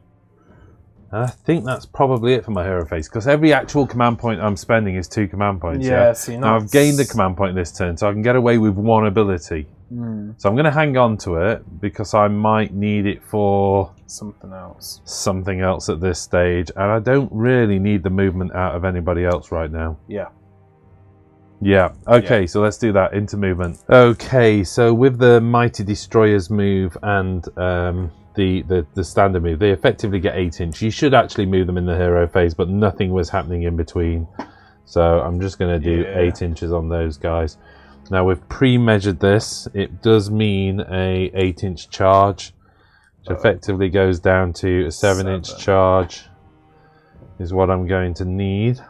I think that's probably it for my hero phase, because every actual command point I'm spending is 2 command points. Yeah, see, now I've gained a command point this turn, so I can get away with 1 ability. So I'm going to hang on to it because I might need it for something else at this stage, and I don't really need the movement out of anybody else right now. Yeah, okay, so let's do that, into movement. Okay, so with the Mighty Destroyers move and the standard move, they effectively get 8 inch. You should actually move them in the hero phase, but nothing was happening in between. So I'm just going to do 8 inches on those guys. Now we've pre-measured this. It does mean a 8-inch charge, which effectively goes down to a 7-inch charge is what I'm going to need.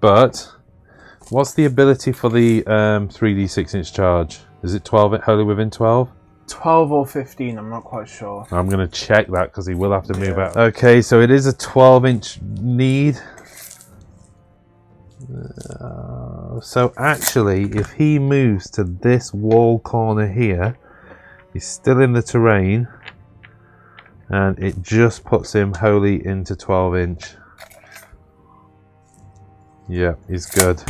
But what's the ability for the 3D 6-inch charge? Is it 12 wholly within 12? 12 or 15, I'm not quite sure. I'm going to check that because he will have to move out. Okay, so it is a 12-inch need. So actually, if he moves to this wall corner here, he's still in the terrain, and it just puts him wholly into 12-inch. Yeah, he's good.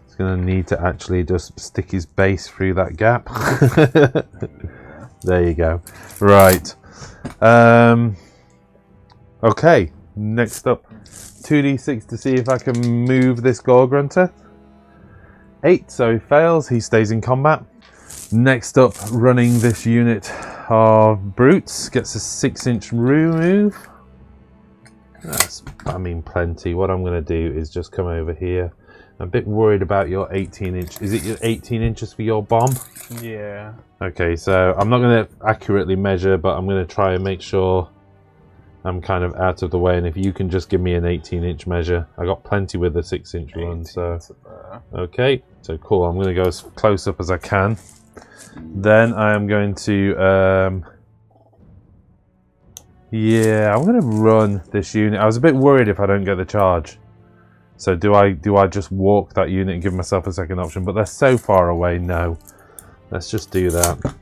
He's going to need to actually just stick his base through that gap. There you go. Right. Okay, next up. 2d6 to see if I can move this Gore Grunter. 8, so he fails, he stays in combat. Next up, running this unit of Brutes, gets a 6-inch move. That's, I mean, plenty. What I'm going to do is just come over here. I'm a bit worried about your 18-inch. Is it your 18 inches for your bomb? Yeah. Okay, so I'm not going to accurately measure, but I'm going to try and make sure I'm kind of out of the way, and if you can just give me an 18-inch measure. I got plenty with a 6-inch run, so okay, so cool. I'm going to go as close up as I can. Then I am going to yeah, I'm going to run this unit. I was a bit worried if I don't get the charge. So do I just walk that unit and give myself a second option? But they're so far away. No, let's just do that.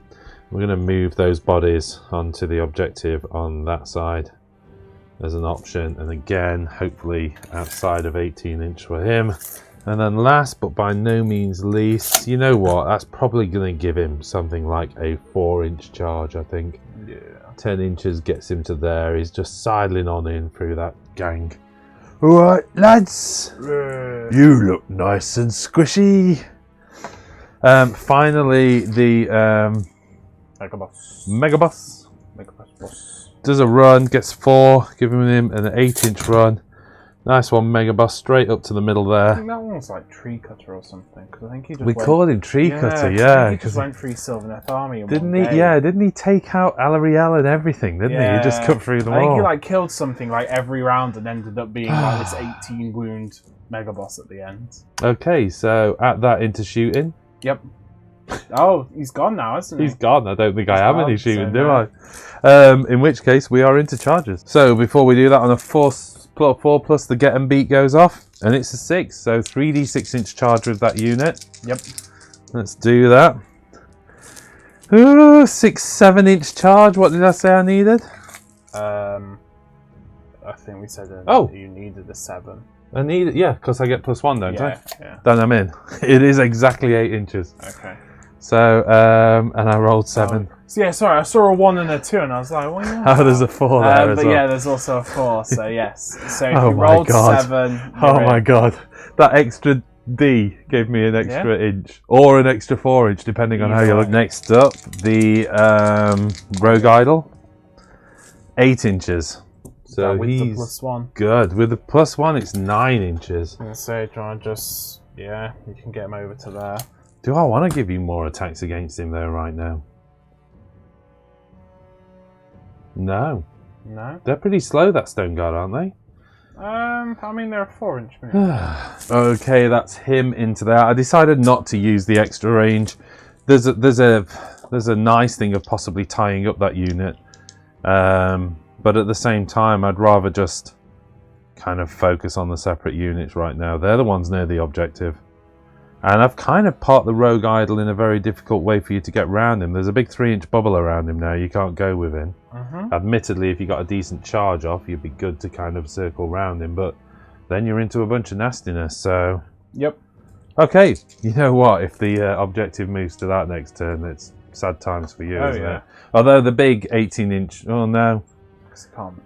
We're going to move those bodies onto the objective on that side as an option, and again hopefully outside of 18-inch for him. And then last but by no means least, you know what, that's probably going to give him something like a 4-inch charge, I think. Yeah. 10 inches gets him to there. He's just sidling on in through that gang. Alright lads, you look nice and squishy. Finally the Megaboss does a run, gets 4, giving him an 8-inch run. Nice one, Megaboss, straight up to the middle there. I think that one was like Tree Cutter or something, because I think he just called him Tree Cutter, yeah. He just went through Sylvaneth Army in didn't one he? day. Yeah, didn't he take out Alarielle and everything? Didn't he? He just cut through them all. I think he like killed something like every round and ended up being like this 18 wound Megaboss at the end. Okay, so add that into shooting. Yep. Oh, he's gone now, isn't he? He's gone. I don't think I have any shooting, do no. I? In which case, we are into charges. So before we do that, on a 4 plus the get and beat goes off, and it's a 6. So 3d 6-inch charge with that unit. Yep. Let's do that. Ooh, 7-inch charge. What did I say I needed? I think we said you needed a 7. I need it, yeah, because I get +1, don't I? Yeah. Then I'm in. It is exactly 8 inches. Okay. So, and I rolled 7. So yeah, sorry, I saw a 1 and a 2, and I was like, well, yeah. Oh, there's a 4 there as but well. yeah, there's also a 4, so yes. So if Oh you my rolled God. 7, Oh my god. That extra D gave me an extra inch. Or an extra 4 inch, depending on how you look. Next up, the Rogue Idol. 8 inches. So with he's the +1. good. With the +1, it's 9 inches. I'm going to say, trying to just, you can get him over to there. Do I want to give you more attacks against him though right now? No. No? They're pretty slow, that Stone Guard, aren't they? I mean, they're a 4-inch move. Okay, that's him into there. I decided not to use the extra range. There's a nice thing of possibly tying up that unit. But at the same time, I'd rather just kind of focus on the separate units right now. They're the ones near the objective. And I've kind of parked the Rogue Idol in a very difficult way for you to get round him. There's a big 3-inch bubble around him now. You can't go within. Admittedly, if you got a decent charge off, you'd be good to kind of circle round him. But then you're into a bunch of nastiness, so... Yep. Okay, you know what? If the objective moves to that next turn, it's sad times for you, Oh, isn't yeah. it? Although the big 18-inch, oh no.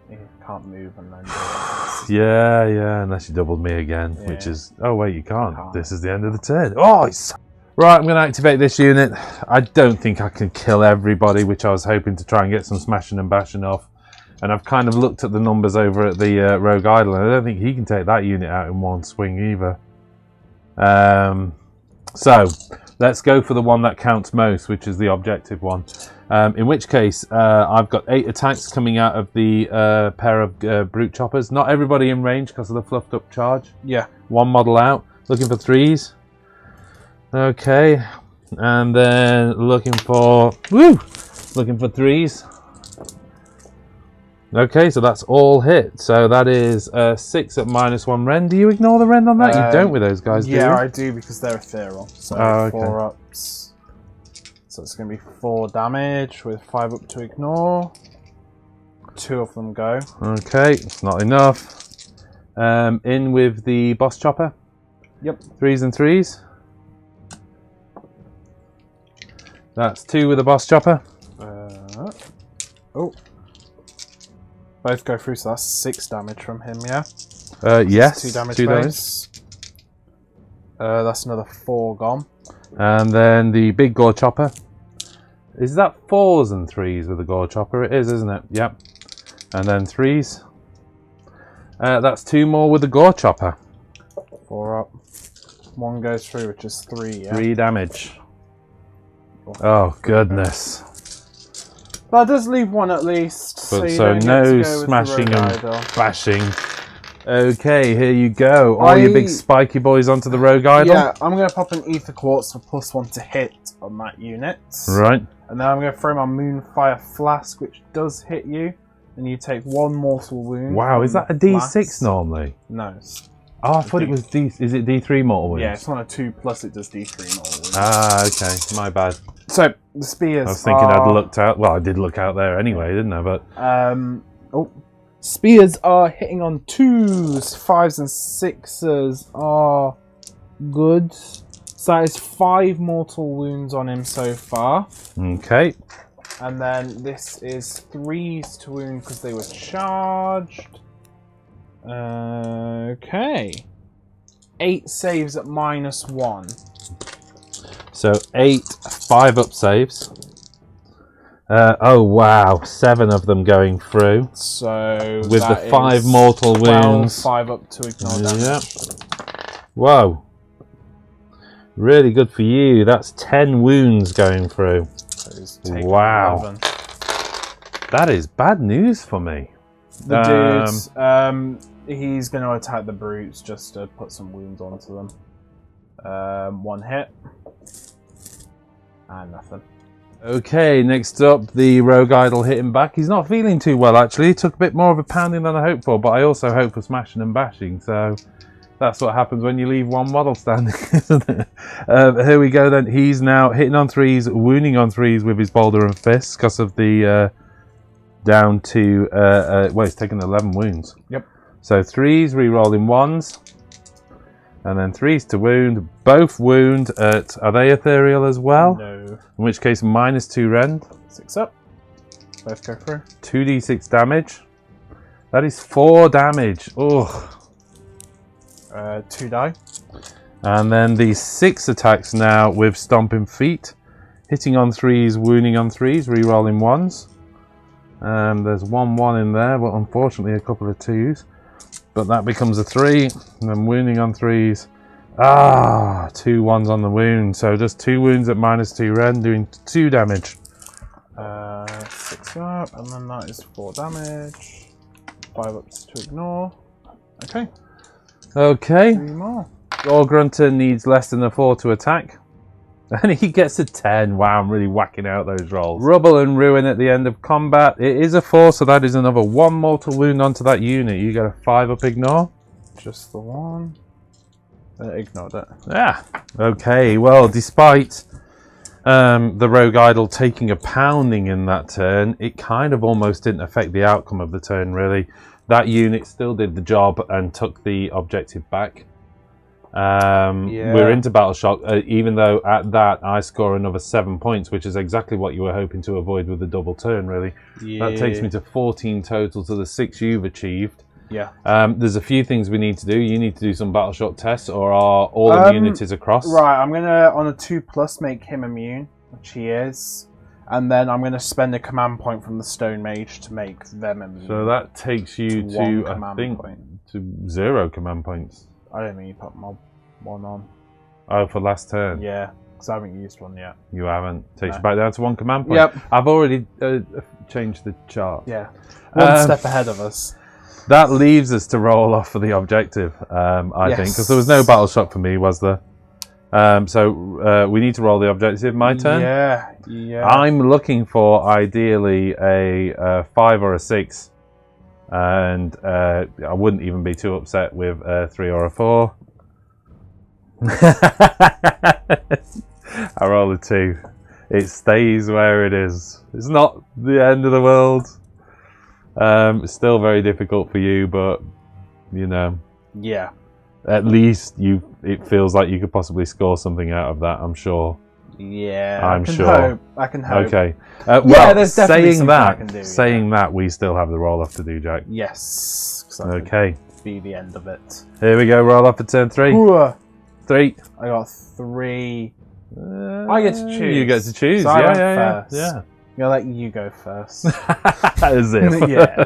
You can't move and then do it. Yeah, unless you doubled me again, Yeah. which is, oh wait, you can't. Can't. This is the end of the turn. Oh, it's... Right, I'm going to activate this unit. I don't think I can kill everybody, which I was hoping to try and get some smashing and bashing off. And I've kind of looked at the numbers over at the Rogue Idol, and I don't think he can take that unit out in one swing either. So, let's go for the one that counts most, which is the objective one. In which case, I've got 8 attacks coming out of the pair of brute choppers. Not everybody in range because of the fluffed up charge. Yeah. One model out. Looking for 3s. Okay. And then looking for 3s. Okay, so that's all hit. So that is 6 at -1 rend. Do you ignore the rend on that? You don't with those guys, do you? Yeah, I do because they're ethereal. So okay. 4 ups. So it's going to be 4 damage with 5 up to ignore. 2 of them go. Okay, it's not enough. In with the boss chopper. Yep. 3s and 3s. That's 2 with the boss chopper. Oh. Both go through, so that's 6 damage from him, yeah? Yes. 2 damage 2 base. That's another 4 gone. And then the big gore chopper. Is that 4s and 3s with the gore chopper? It is, isn't it? Yep. And then 3s. That's 2 more with the gore chopper. 4 up. 1 goes through, which is 3, yeah? 3 damage. Oh, goodness. That does leave 1 at least. But you so don't get no to go with the smashing Rogue and Idol. bashing. Okay, here you go. All your big spiky boys onto the Rogue Idol. Yeah, I'm going to pop an Ether Quartz for +1 to hit on that unit. Right. And then I'm going to throw my Moonfire Flask, which does hit you. And you take 1 mortal wound. Wow, is that a D6 flask. normally? No. Oh, I thought it was D. Is it D3 mortal wounds? Yeah, it's on a 2 plus it does D3 mortal wounds. Ah, okay. My bad. So, the spears I was thinking I'd looked out. Well, I did look out there anyway, didn't I? But spears are hitting on 2s, 5s and 6s are good. So that is 5 mortal wounds on him so far. okay. And then this is 3s to wound because they were charged. Okay. 8 saves at -1. So 8 5-up saves. Oh wow, 7 of them going through. So with the 5 mortal wounds. 5 up to ignore damage. Yeah. Whoa. Really good for you. That's 10 wounds going through. Wow. 11. That is bad news for me. The dude, he's going to attack the brutes just to put some wounds onto them. 1 hit. And nothing. Okay, next up, the Rogue Idol hitting back. He's not feeling too well, actually. He took a bit more of a pounding than I hoped for, but I also hope for smashing and bashing, so that's what happens when you leave one model standing, isn't it? Here we go then. He's now hitting on 3s, wounding on 3s with his boulder and fists because of the down to... well, he's taken 11 wounds. Yep. So 3s, re-rolling 1s. And then 3s to wound. Both wound at... Are they ethereal as well? No. In which case, -2 rend. 6 up. Both go through. 2d6 damage. That is 4 damage. Ugh. 2 die. And then the 6 attacks now with Stomping Feet. Hitting on 3s, wounding on 3s, re-rolling 1s. There's 1 in there, but unfortunately a couple of 2s. But that becomes a 3, and then wounding on 3s. 2 1s on the wound. So just 2 wounds at -2 rend, doing 2 damage. 6 up, and then that is 4 damage. 5 ups to ignore. Okay. Okay. 3 more. Gore Grunter needs less than a 4 to attack. And he gets a 10. Wow, I'm really whacking out those rolls. Rubble and Ruin at the end of combat. It is a 4, so that is another 1 mortal wound onto that unit. You get a 5 up ignore. Just the 1. Ignored it. Yeah. Okay, well, despite the Rogue Idol taking a pounding in that turn, it kind of almost didn't affect the outcome of the turn, really. That unit still did the job and took the objective back. We're into Battle Shock, even though at that I score another 7 points, which is exactly what you were hoping to avoid with the double turn, really. Yeah. That takes me to 14 total to the 6 you've achieved. Yeah. There's a few things we need to do. You need to do some Battle Shock tests, or are all immunities across? Right, I'm going to, on a 2+, make him immune, which he is. And then I'm going to spend a command point from the Stone Mage to make them immune. So that takes you to I think, to 0 command points. I don't think you put my one on. Oh, for last turn? Yeah, because I haven't used one yet. You haven't. Takes you back down to 1 command point. Yep. I've already changed the chart. Yeah. One step ahead of us. That leaves us to roll off for the objective, I think, because there was no Battle Shock for me, was there? So we need to roll the objective. My turn? Yeah. I'm looking for, ideally, a 5 or a 6. And I wouldn't even be too upset with a 3 or a 4. I roll a 2. It stays where it is. It's not the end of the world. It's still very difficult for you, but you know. Yeah. At least it feels like you could possibly score something out of that, I'm sure. Yeah. I'm sure. I can hope. Okay. Well, there's definitely something I can do. Saying that, we still have the roll off to do, Jack. Yes. Okay. Be the end of it. Here we go. Roll off for turn 3. Ooh. 3. I got 3. I get to choose. You get to choose. So yeah. I'm gonna let you go first. As if. Yeah.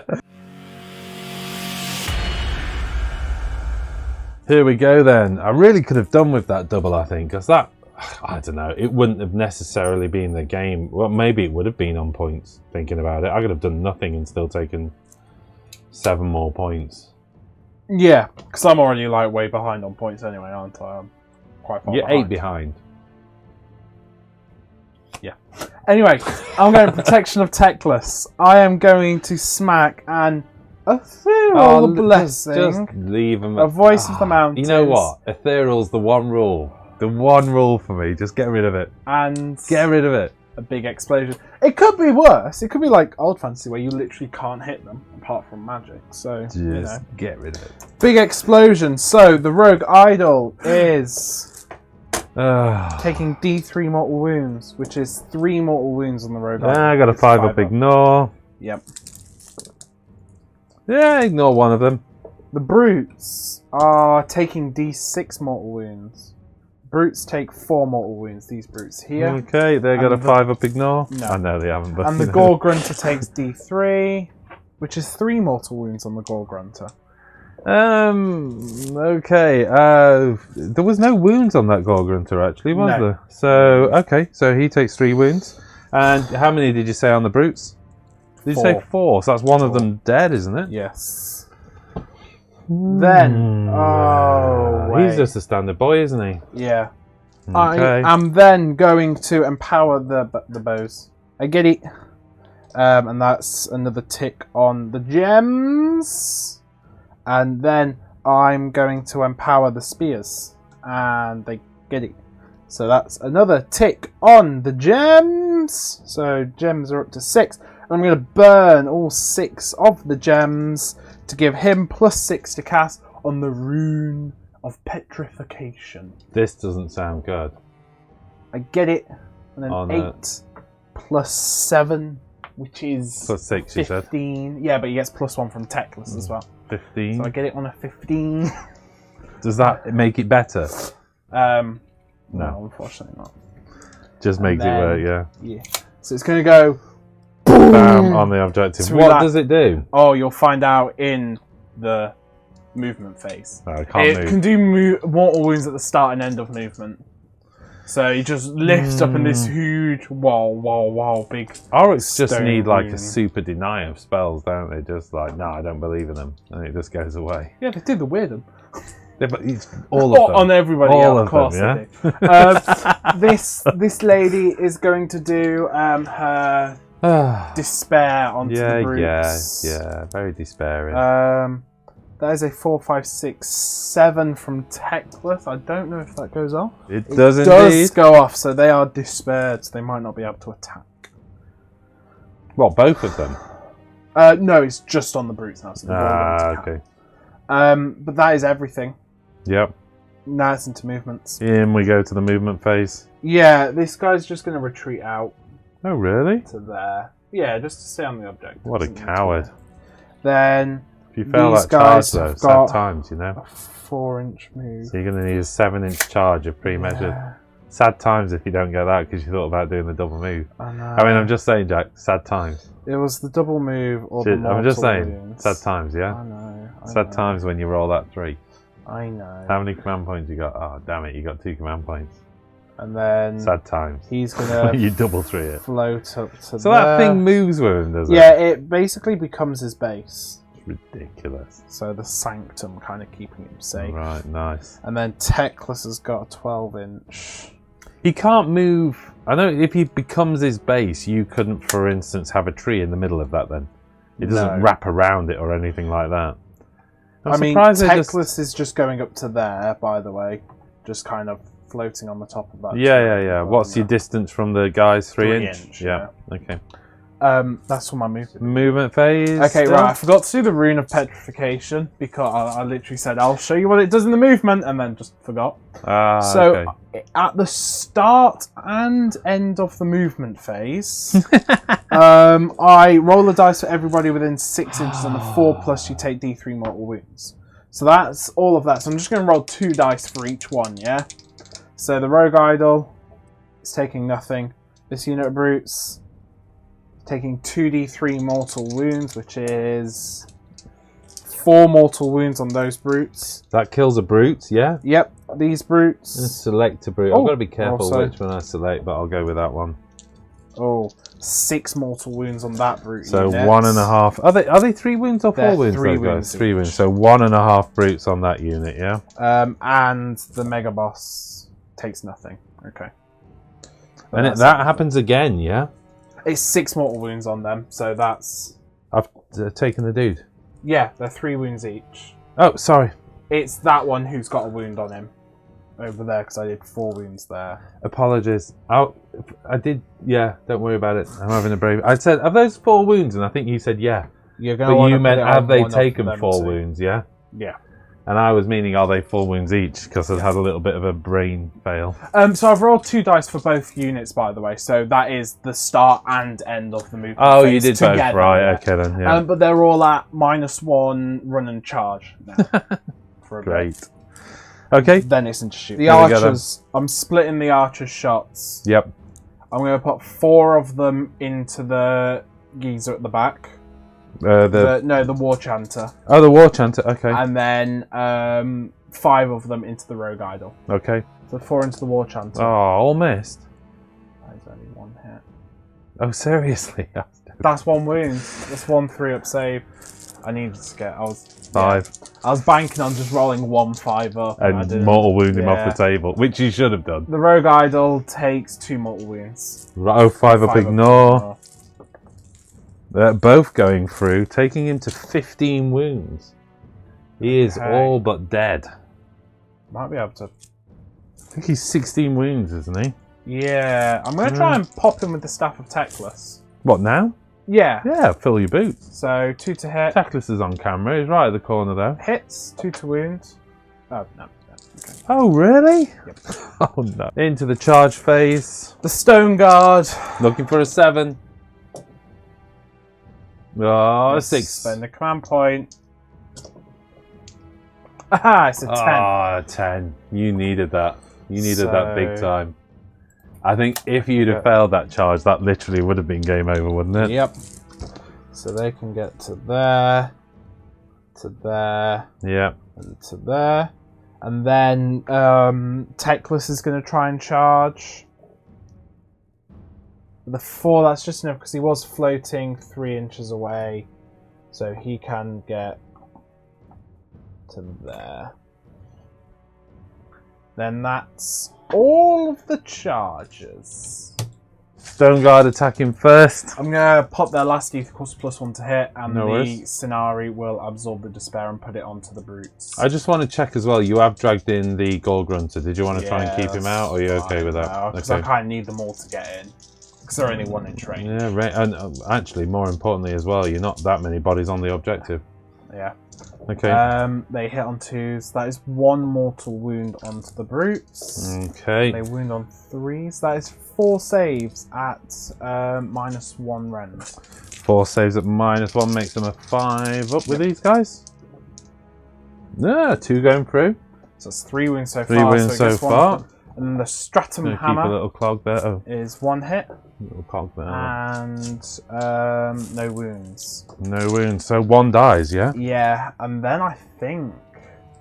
Here we go then. I really could have done with that double, I think, because that, I don't know, it wouldn't have necessarily been the game. Well, maybe it would have been on points, thinking about it. I could have done nothing and still taken 7 more points. Yeah, because I'm already like way behind on points anyway, aren't I? I'm quite far You're behind. 8 behind. Yeah. Anyway, I'm going Protection of Teclis. I am going to smack an Ethereal Blessing. Just leave them. A Voice of the Mountains. You know what? Ethereal's the one rule. The one rule for me. Just get rid of it. And get rid of it. A big explosion. It could be worse. It could be like Old Fantasy where you literally can't hit them apart from magic. So, just you know. get rid of it. Big explosion. So, the Rogue Idol is taking D3 mortal wounds, which is 3 mortal wounds on the Rogue Idol. I got a 5 up ignore. Yep. Yeah, ignore one of them. The Brutes are taking D6 mortal wounds. Brutes take 4 mortal wounds, these Brutes here. Okay, they got a 5 up ignore. No. I know they haven't, but... And the Gore Grunter takes D3, which is 3 mortal wounds on the Gore Grunter. Okay. There was no wounds on that Gore Grunter, actually, was there? So, okay, so he takes 3 wounds. And how many did you say on the Brutes? Did you say 4? So that's one of them dead, isn't it? Yes. Then, he's just a standard boy, isn't he? Yeah. Okay. I am then going to empower the bows. I get it. And that's another tick on the gems. And then I'm going to empower the spears. And they get it. So that's another tick on the gems. So gems are up to 6. I'm going to burn all 6 of the gems to give him +6 to cast on the Rune of Petrification. This doesn't sound good. I get it. And then 8 +7, which is +6, you said? 15. Yeah, but he gets +1 from Teclis as well. 15. So I get it on a 15. Does that make it better? No, unfortunately not. Just makes it work, yeah. Yeah. So it's going to go... Bam, on the objective. What does it do? Oh, you'll find out in the movement phase. Oh, I can't move. It can do mortal wounds at the start and end of movement. So you just lift up in this huge, big... Orruks just need like rune. a super deny of spells, don't they? Just like, no, I don't believe in them. And it just goes away. Yeah, they do the weird one. Yeah, but it's all of them. On everybody all else, of course them, yeah? They do. This lady is going to do her... despair onto the Brutes. Yeah, very despairing. That is a 4, 5, 6, 7 from Teclis. I don't know if that goes off. It does go off, so they are despaired, so they might not be able to attack. Well, both of them? No, it's just on the Brutes now. So okay. But that is everything. Yep. Now it's into movements. In we go to the movement phase. Yeah, this guy's just going to retreat out Oh, really? to there. Yeah, just to stay on the objective. What a coward. Then If you fail these that charge, guys though, have sad got times, you know. a 4-inch move. So you're going to need a 7-inch charge of pre-measured. Yeah, Sad times if you don't get that because you thought about doing the double move. I know. I mean, I'm just saying, Jack, sad times. It was the double move or the Shit, I'm just mortal saying, wounds. sad times, yeah? I know. Sad times when you roll that 3. I know. How many command points you got? Oh, damn it, you got 2 command points. And then Sad times. he's gonna You double 3 it. float up to So that thing moves with him, does it? Yeah, it basically becomes his base. It's ridiculous. So the sanctum kind of keeping him safe. Right, nice. And then Teclis has got a 12-inch. He can't move. I know if he becomes his base, you couldn't, for instance, have a tree in the middle of that then. It doesn't wrap around it or anything like that. I mean, Teclis is just going up to there, by the way. Just kind of floating on the top of that. Yeah. What's your distance from the guy's 3 inch? 3 inch, Yeah, okay. That's all my movement. Movement phase. Okay, right. I forgot to do the rune of petrification because I literally said I'll show you what it does in the movement and then just forgot. So at the start and end of the movement phase, I roll a dice for everybody within 6 inches on the 4+ you take D3 mortal wounds. So that's all of that. So I'm just going to roll 2 dice for each one, yeah? So the Rogue Idol is taking nothing. This unit of brutes taking 2d3 mortal wounds, which is 4 mortal wounds on those brutes. That kills a brute, yeah? Yep, these brutes. Let's select a brute. I've got to be careful which one I select, but I'll go with that one. Oh, 6 mortal wounds on that brute. So unit. 1.5. Are they 3 wounds or 4 They're wounds? 3 those guys? wounds 3 wounds. So 1.5 brutes on that unit, yeah? And the mega boss takes nothing. Okay. And that happens again, yeah? It's 6 mortal wounds on them, so that's... I've taken the dude. Yeah, they're 3 wounds each. Oh, sorry. It's that one who's got a wound on him. Over there, because I did 4 wounds there. Apologies. I did, yeah, don't worry about it. I'm having a brave... I said, have those 4 wounds? And I think you said, yeah. You're gonna but you meant, have they taken 4 wounds, yeah? Yeah. And I was meaning, are they 4 wounds each? Because I've had a little bit of a brain fail. So I've rolled 2 dice for both units, by the way. So that is the start and end of the movement. Oh, phase you did together, both, right? yeah. Okay then. Yeah. But they're all at -1 run and charge now. For a Great. bit. Okay. Then it's into shoot. The There we go, archers. I'm splitting the archers' shots. Yep. I'm going to put 4 of them into the geezer at the back. The war chanter. Oh, the war chanter. Okay. And then 5 of them into the rogue idol. Okay. So 4 into the war chanter. Oh, all missed. There's only 1 hit. Oh, seriously? That's 1 wound. That's 1 3-up save. I needed to get. I was 5. Yeah, I was banking on just rolling 1 5 up. And mortal wound him off the table, which you should have done. The rogue idol takes 2 mortal wounds. Oh, 5 up ignore. They're both going through, taking him to 15 wounds. He is all but dead. Might be able to. I think he's 16 wounds, isn't he? Yeah, I'm going to try and pop him with the Staff of Teclis. What, now? Yeah. Yeah, fill your boots. So 2 to hit. Teclis is on camera. He's right at the corner, though. Hits, 2 to wound. Oh, no. Okay. Oh, really? Yep. Oh, no. Into the charge phase. The Stone Guard. Looking for a 7. Oh, a 6. Spend the command point. Aha, it's a 10. Ah, 10. You needed that. You needed that big time. I think if you'd have failed that charge, that literally would have been game over, wouldn't it? Yep. So they can get to there, to there, and to there. And then Teclis is going to try and charge. The 4, that's just enough because he was floating 3 inches away. So he can get to there. Then that's all of the charges. Stone Guard attacking first. I'm going to pop their last D equals +1 to hit, and No the worries. Scenari will absorb the despair and put it onto the brutes. I just want to check as well, you have dragged in the Gold Grunter. Did you want to try and keep him out, or are you okay with that? Because I kind of need them all to get in. Because they're only 1 inch range. Yeah, right. And actually, more importantly as well, you're not that many bodies on the objective. Yeah. Okay. They hit on 2s. That is 1 mortal wound onto the brutes. Okay. They wound on 3s. That is 4 saves at -1 rend. 4 saves at -1 makes them a 5 up with these guys. Yeah, 2 going through. So it's 3 wounds so 3 far. wounds so far. And then the Stratum Gonna keep a Hammer little clog there. Oh, is 1 hit. little clog there. And no wounds. No wounds. So 1 dies, yeah? Yeah, and then I think...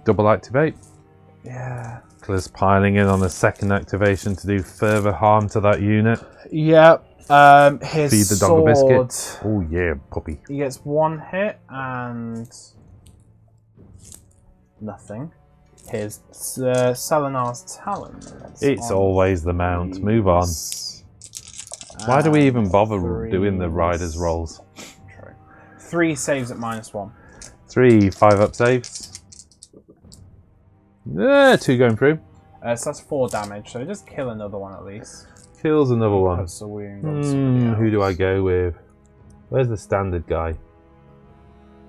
Double activate. Yeah. Clear's piling in on the second activation to do further harm to that unit. Yeah. His Feed the dog a sword, biscuit. Oh yeah, puppy. he gets 1 hit and nothing. His Selenar's Talons. It's on always the mount. these. Move on. Why do we even bother Threes. doing the riders rolls? True. 3 saves at -1. 3 5-up saves. 2 going through. So that's 4 damage, so just kill another one at least. Kills another one. Puts a wound on somebody Who do I else. go with? Where's the standard guy?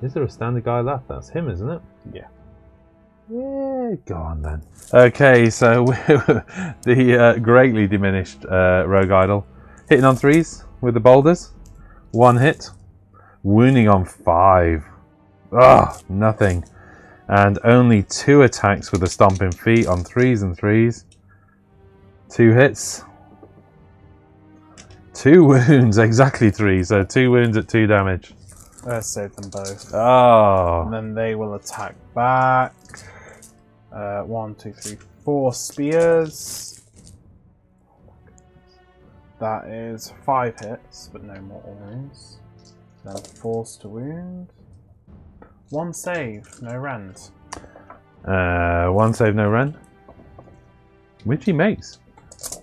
Is there a standard guy left? That's him, isn't it? Yeah. Yeah, go on then. Okay, so the greatly diminished Rogue Idol. Hitting on 3s with the boulders. 1 hit. Wounding on 5. Ugh, nothing. And only 2 attacks with the Stomping Feet on 3s and 3s. 2 hits. 2 wounds, exactly 3. So 2 wounds at 2 damage. Save them both. Oh. And then they will attack back. 1, 2, 3, 4 spears. That is 5 hits, but no mortal wounds. Then force to wound. 1 save, no rend. 1 save, no rend. Which he makes.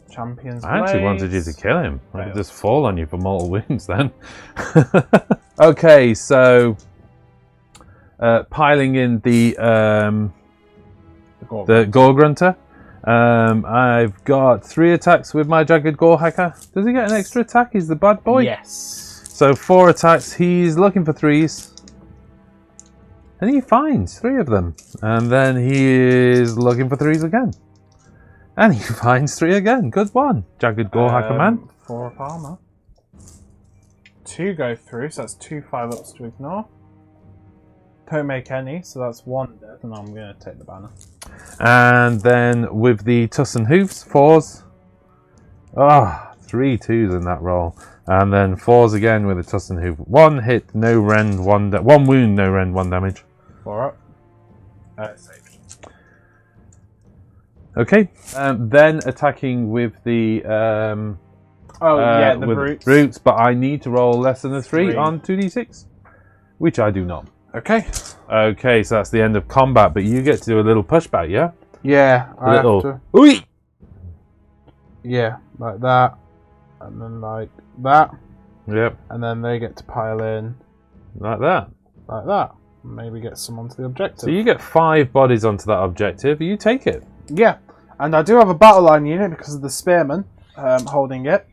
Champion's I actually wanted you Blades. to kill him. I could Fails. just fall on you for mortal wounds then. Okay, so piling in the Gore Grunter. I've got 3 attacks with my Jagged Gore Hacker. Does he get an extra attack? He's the bad boy? Yes. So 4 attacks. He's looking for 3s. And he finds 3 of them. And then he is looking for 3s again. And he finds 3 again. Good one. Jagged Gore Hacker man. 4 up armor. 2 go through, so that's 2 5-ups to ignore. Don't make any, so that's 1 death, and I'm going to take the banner. And then with the Tussin Hoofs, 4s. 3 2s in that roll. And then 4s again with the Tussin Hoof. 1 hit, no rend, 1 wound, no rend, 1 damage. 4 up. Saved. Okay. Then attacking with the The with brutes. brutes, but I need to roll less than a 3 3. on 2d6, which I do not. Okay. Okay, so that's the end of combat, but you get to do a little pushback, yeah? Yeah, A little. Ooh! Yeah, like that. And then like that. Yep, And then they get to pile in like that. like that. Maybe get some onto the objective. So you get 5 bodies onto that objective, you take it. Yeah. And I do have a battle line unit because of the spearman holding it.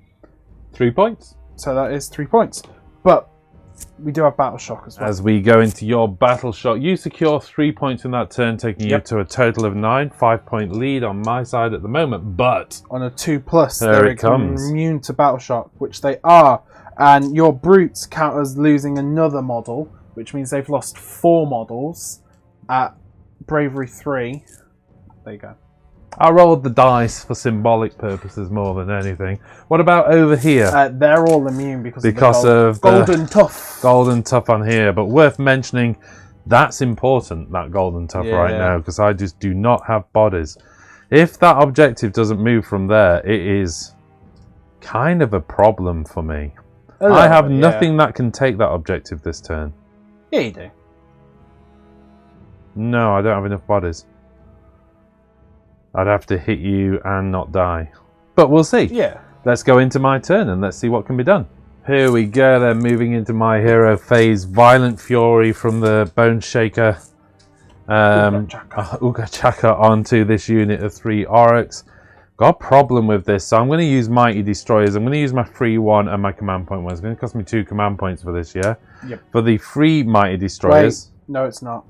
3 points. So that is 3 points. But we do have battle shock as well. As we go into your battle shot, you secure 3 points in that turn, taking you to a total of 9. 5-point lead on my side at the moment, but On a 2+, There they're it comes. immune to battle shock, which they are. And your brutes count as losing another model, which means they've lost 4 models at bravery 3. There you go. I rolled the dice for symbolic purposes more than anything. What about over here? They're all immune because of the golden tough. Golden tough on here, but worth mentioning, that's important, that golden tough right Yeah. now, because I just do not have bodies. If that objective doesn't move from there, it is kind of a problem for me. I have nothing that can take that objective this turn. Yeah, you do. No, I don't have enough bodies. I'd have to hit you and not die. But we'll see. Yeah. Let's go into my turn and let's see what can be done. Here we go then, moving into my hero phase. Violent Fury from the Bone Shaker Uga Chaka onto this unit of 3 Orruks. Got a problem with this, so I'm going to use Mighty Destroyers. I'm going to use my free 1 and my command point 1. It's going to cost me 2 command points for this, yeah? Yep. For the free Mighty Destroyers. No, it's not.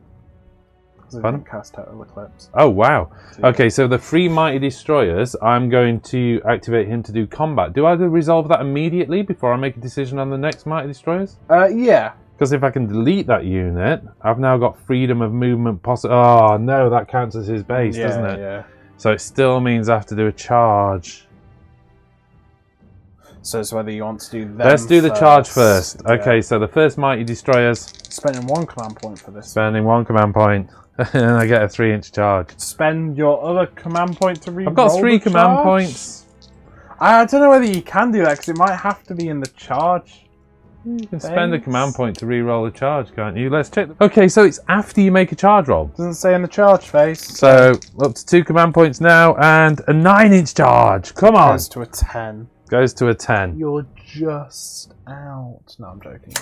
Because I Pardon? didn't cast Total Eclipse. Oh, wow. So, yeah. Okay, so the 3 Mighty Destroyers, I'm going to activate him to do combat. Do I resolve that immediately before I make a decision on the next Mighty Destroyers? Yeah. Because if I can delete that unit, I've now got freedom of movement. Oh, no, that counts as his base, doesn't it? Yeah. So it still means I have to do a charge. So it's whether you want to do them Let's do the charge first. Yeah. Okay, so the first Mighty Destroyers. Spending 1 command point for this. Spending 1 command point. And I get a 3-inch charge. Spend your other command point to re-roll I've got 3 command points. I don't know whether you can do that, because it might have to be in the charge. You can spend a command point to re-roll a charge, can't you? Let's check. Okay, so it's after you make a charge roll. Doesn't say in the charge phase. So up to 2 command points now, and a 9-inch charge. Come on. Goes to a 10. Goes to a 10. You're just out. No, I'm joking.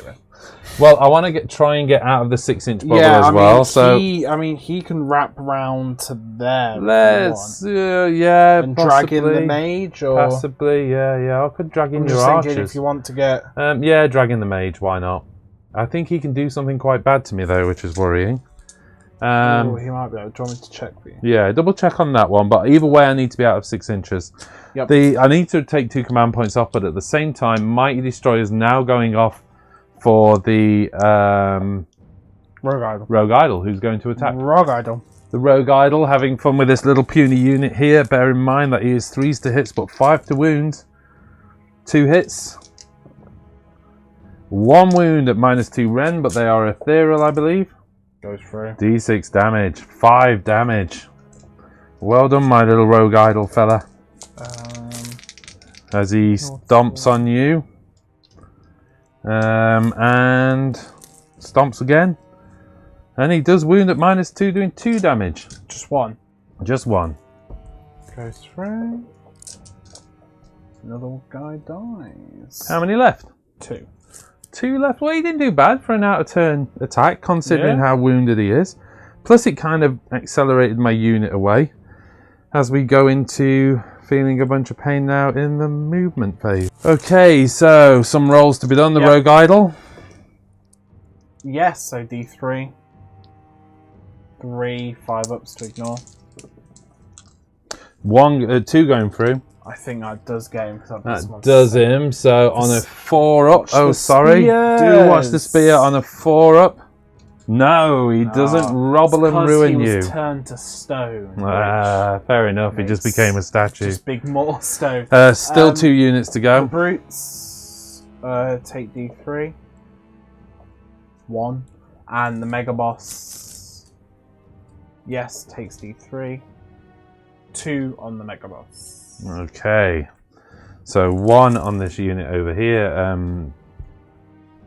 Well, I want to try and get out of the 6-inch bubble Yeah, as well. So he can wrap round to there. let's, and possibly. drag in the mage, or Possibly, yeah. I could drag in I'm your just thinking archers. if you want to get. Yeah, drag in the mage. Why not? I think he can do something quite bad to me though, which is worrying. He might be able. Do you want me to check for you? Yeah, double check on that one. But either way, I need to be out of 6 inches. Yep. I need to take 2 command points off, but at the same time, Mighty Destroyer is now going off for the Rogue Idol. Rogue Idol, who's going to attack. Rogue Idol. The Rogue Idol having fun with this little puny unit here. Bear in mind that he is 3s to hits, but 5 to wound. 2 hits. 1 wound at -2 Ren, but they are ethereal, I believe. Goes through. D6 damage. 5 damage. Well done, my little Rogue Idol fella. As he stomps on you. And stomps again. And he does wound at -2, doing 2 damage. Just 1. Just 1. Goes through. Another guy dies. How many left? 2. 2 left. Well, he didn't do bad for an out-of-turn attack, considering Yeah. how wounded he is. Plus, it kind of accelerated my unit away as we go into feeling a bunch of pain now in the movement phase. Okay, so some rolls to be done. The Yep. Rogue Idol. Yes, so D3. 3, 5 ups to ignore. 2 going through. I think that does get him. That does him. So on a 4 up. Watch Oh, the sorry. Do watch the spear on a 4 up. No, he doesn't robble and ruin he you. was turned to stone. Fair enough. He just became a statue. Just big mortal stone. Still 2 units to The go. brutes take D3. 1. And the mega boss, yes, takes D3. 2 on the mega boss. Okay. So 1 on this unit over here.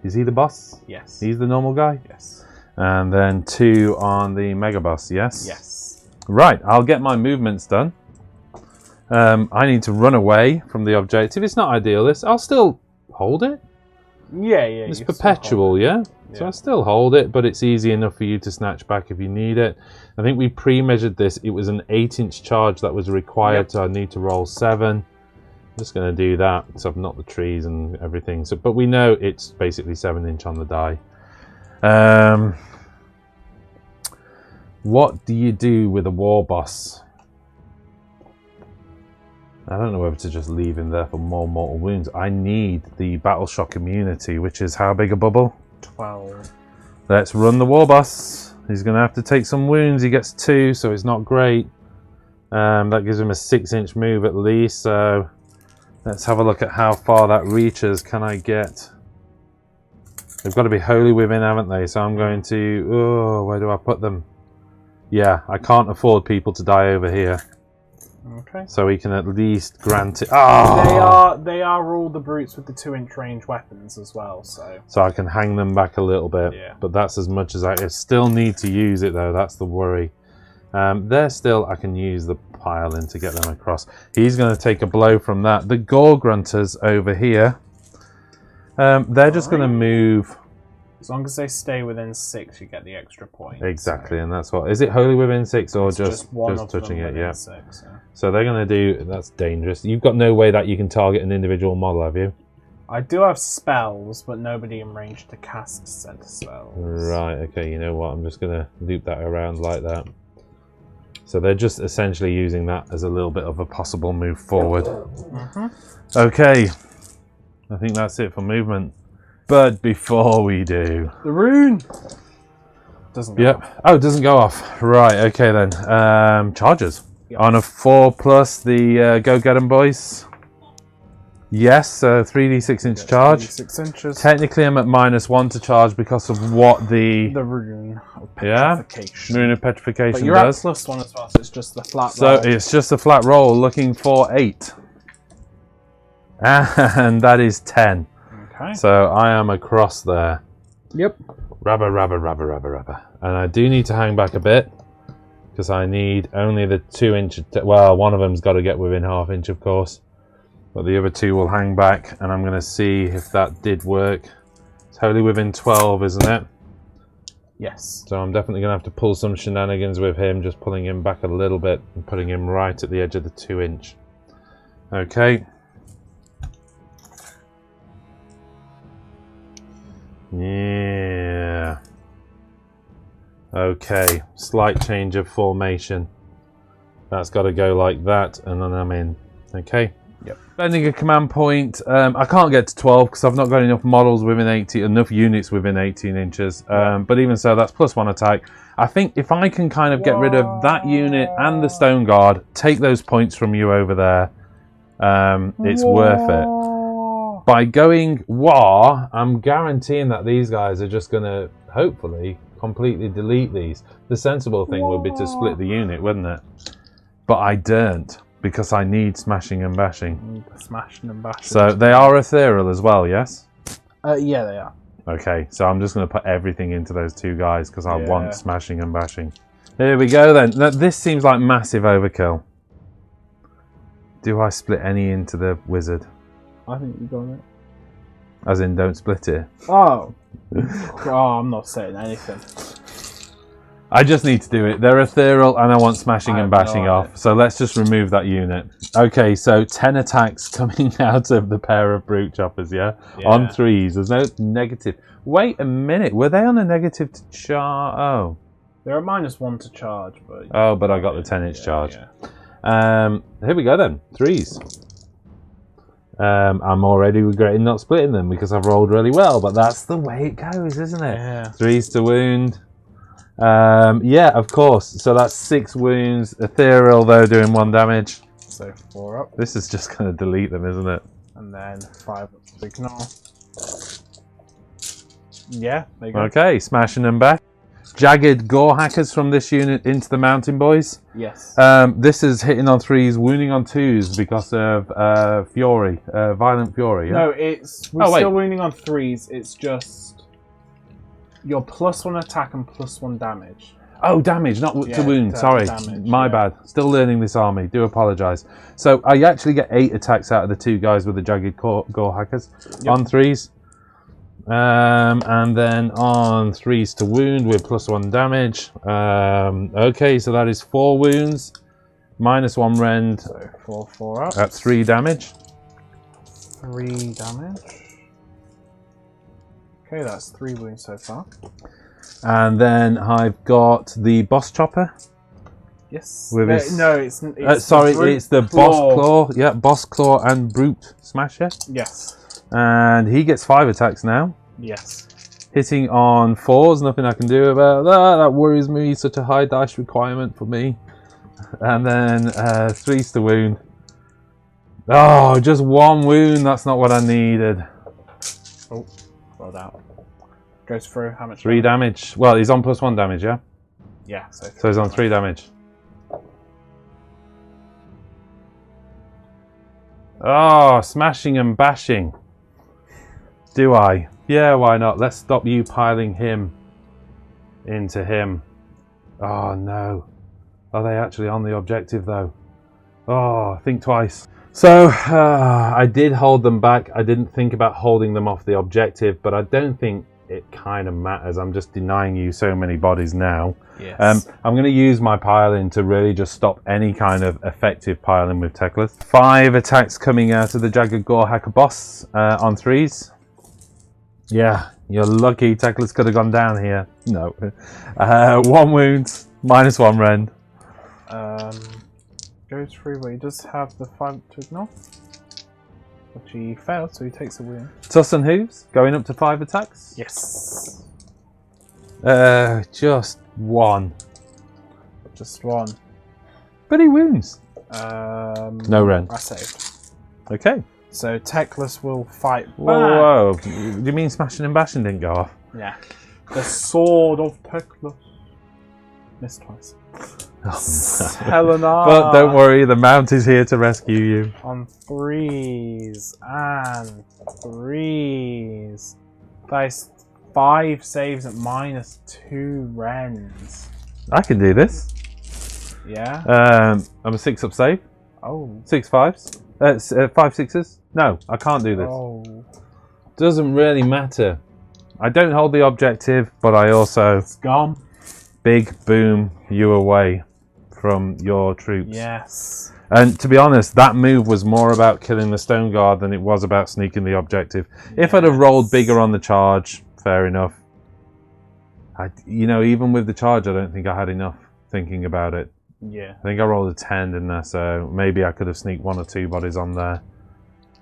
Is he the boss? Yes. He's the normal guy? Yes. And then 2 on the mega boss, yes? Yes. Right, I'll get my movements done. I need to run away from the objective. It's not ideal. I'll still hold it. Yeah. It's you perpetual, yeah? So Yeah. I still hold it, but it's easy enough for you to snatch back if you need it. I think we pre-measured this. It was an 8-inch charge that was required, so I need to roll 7. I'm just going to do that, so I've knocked the trees and everything. So, but we know it's basically 7-inch on the die. What do you do with a war boss? I don't know whether to just leave him there for more mortal wounds. I need the battle shock immunity, which is how big a bubble? 12. Let's run the war boss. He's going to have to take some wounds. He gets 2, so it's not great. That gives him a 6-inch move at least. So let's have a look at how far that reaches. Can I get... They've got to be wholly within, haven't they? So I'm going to... Oh, where do I put them? Yeah, I can't afford people to die over here. Okay. So we can at least grant it... Oh! They are all the brutes with the 2-inch range weapons as well, so... So I can hang them back a little bit. Yeah. But that's as much as I still need to use it, though. That's the worry. They're still... I can use the pile in to get them across. He's going to take a blow from that. The Gore Grunters over here... they're just going to move... As long as they stay within 6, you get the extra point. Exactly, and that's what... Is it wholly within 6 or just touching it? Yeah. 6, So they're going to do... That's dangerous. You've got no way that you can target an individual model, have you? I do have spells, but nobody in range to cast said spells. Right, okay, you know what? I'm just going to loop that around like that. So they're just essentially using that as a little bit of a possible move forward. Okay, I think that's it for movement. But before we do... The rune! Doesn't go off. Oh, it doesn't go off. Right, okay then. Charges. Yep. On a 4+, the go get 'em boys. Yes, 3d6-inch charge. 6 inches. Technically, I'm at -1 to charge because of what the rune of yeah petrification. rune of petrification But you're does. at +1 as well, so it's just the flat So roll. it's just a flat roll, looking for 8, and that is 10. Okay. So I am across there. Yep. Rubber, and I do need to hang back a bit because I need only the 2-inch. Well, one of them's got to get within ½ inch, of course. But the other 2 will hang back, and I'm going to see if that did work. It's wholly within 12, isn't it? Yes. So I'm definitely going to have to pull some shenanigans with him, just pulling him back a little bit and putting him right at the edge of the 2-inch. Okay. Yeah. Okay. Slight change of formation. That's got to go like that, and then I'm in. Okay. Yep. Spending a command point. I can't get to 12 because I've not got enough models within 18, enough units within 18 inches. But even so, that's +1 attack. I think if I can kind of get rid of that unit and the stone guard, take those points from you over there, it's worth it. By going war, I'm guaranteeing that these guys are just going to hopefully completely delete these. The sensible thing would be to split the unit, wouldn't it? But I don't, because I need smashing and bashing. Smashing and bashing. So they are ethereal as well, yes? Yeah, they are. Okay, so I'm just going to put everything into those 2 guys because I want smashing and bashing. Here we go then. Now, this seems like massive overkill. Do I split any into the wizard? I think you got it. As in, don't split it. Oh. I'm not saying anything. I just need to do it. They're ethereal and I want smashing and bashing off. idea. So let's just remove that unit. Okay, so 10 attacks coming out of the pair of brute choppers, yeah? On 3s. There's no negative. Wait a minute. Were they on a negative to charge? Oh. They're at -1 to charge, but... Oh, but I got the 10-inch charge. Here we go then. 3s. I'm already regretting not splitting them because I've rolled really well, but that's the way it goes, isn't it? Yeah. 3s to wound. Yeah, of course. So that's 6 wounds. Ethereal, though, doing 1 damage. So 4 up. This is just going to delete them, isn't it? And then 5 up to ignore. Yeah, there you go. Okay, smashing them back. Jagged gore hackers from this unit into the mountain boys. Yes. This is hitting on 3s, wounding on 2s because of fury, violent fury. Yeah? No, we're still wounding on 3s. It's just your +1 attack and +1 damage. Oh, damage, not to wound. Sorry, damage, my bad. Still learning this army. Do apologise. So I actually get 8 attacks out of the 2 guys with the jagged gore hackers on 3s. And then on 3s to wound with +1 damage. Okay, so that is 4 wounds, -1 rend. So 4 up. That's 3 damage. 3 damage. Okay, that's 3 wounds so far. And then I've got the boss chopper. Yes. With his, no, it's sorry, it's the boss claw. Yeah, boss claw and brute smasher. Yes. And he gets 5 attacks now. Yes. Hitting on 4s, nothing I can do about that. That worries me, such a high dice requirement for me. And then 3s to wound. Oh, just 1 wound, that's not what I needed. Oh, rolled out. Goes through, how much? 3 damage. Well, he's on +1 damage, yeah? Yeah, so he's on 3 damage. Oh, smashing and bashing. Do I? Yeah, why not? Let's stop you piling him into him. Oh, no. Are they actually on the objective, though? Oh, think twice. So, I did hold them back. I didn't think about holding them off the objective, but I don't think it kind of matters. I'm just denying you so many bodies now. Yes. I'm going to use my piling to really just stop any kind of effective piling with Teclis. 5 attacks coming out of the Jagged Gorehacker boss on 3s. Yeah, you're lucky Teclis could have gone down here. No. 1 wound, -1 rend. Goes through, but he does have the 5 to ignore. Which he failed, so he takes a wound. Tuss and Hooves, going up to 5 attacks. Yes. Just 1. Just 1. But he wounds. No rend. I saved. Okay. So Teclis will fight back. Whoa, whoa. Do you mean smashing and bashing didn't go off? Yeah. The sword of Teclis. Missed twice. Helena. But don't worry, the mount is here to rescue you. On 3s and 3s. That is 5 saves at -2 rends. I can do this. Yeah. I'm a 6 up save. Oh. 6 5s. 5 6s. No, I can't do this. Oh. Doesn't really matter. I don't hold the objective, but I also It's gone. big boom you away from your troops. Yes. And to be honest, that move was more about killing the Stone Guard than it was about sneaking the objective. If I'd have rolled bigger on the charge, fair enough. Even with the charge, I don't think I had enough thinking about it. Yeah. I think I rolled a 10, didn't I? So maybe I could have sneaked 1 or 2 bodies on there.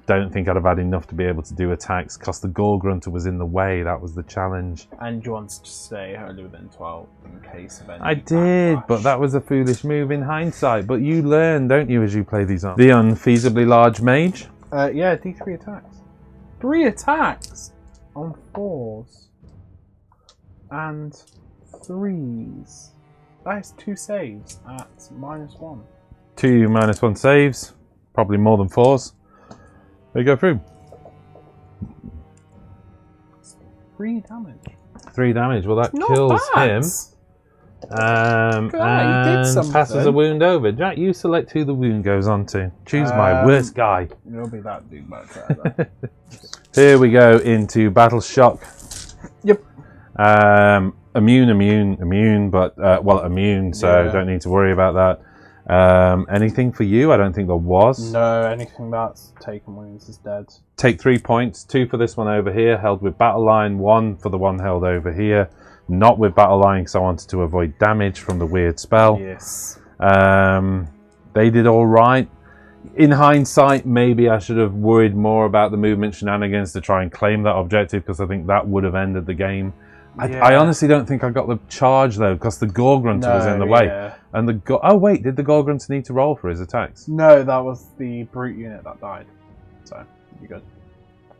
Don't think I'd have had enough to be able to do attacks because the Gore Grunter was in the way. That was the challenge. And you wanted to stay only within 12 in case of any I did, backlash. but that was a foolish move in hindsight. But you learn, don't you, as you play these on? The unfeasibly large mage. Yeah, D3 attacks. 3 attacks on 4s and 3s. That is 2 saves at -1. 2 -1 saves, probably more than 4s. They go through. 3 damage. 3 damage. Well, that Not kills bad. him. God, he did And something. passes a wound over. Jack, you select who the wound goes on to. Choose my worst guy. It'll be that dude back there. Here we go into Battle Shock. Yep. Immune, but immune, so Yeah. don't need to worry about that. Anything for you? I don't think there was. No, anything that's taken wounds is dead. Take 3 points. 2 for this one over here, held with battle line. 1 for the one held over here, not with battle line because I wanted to avoid damage from the weird spell. Yes. They did all right. In hindsight, maybe I should have worried more about the movement shenanigans to try and claim that objective because I think that would have ended the game. I honestly don't think I got the charge though because the Gore Grunter was in the way. Yeah. And oh wait, did the Gore Grunter need to roll for his attacks? No, that was the brute unit that died. So, you're good.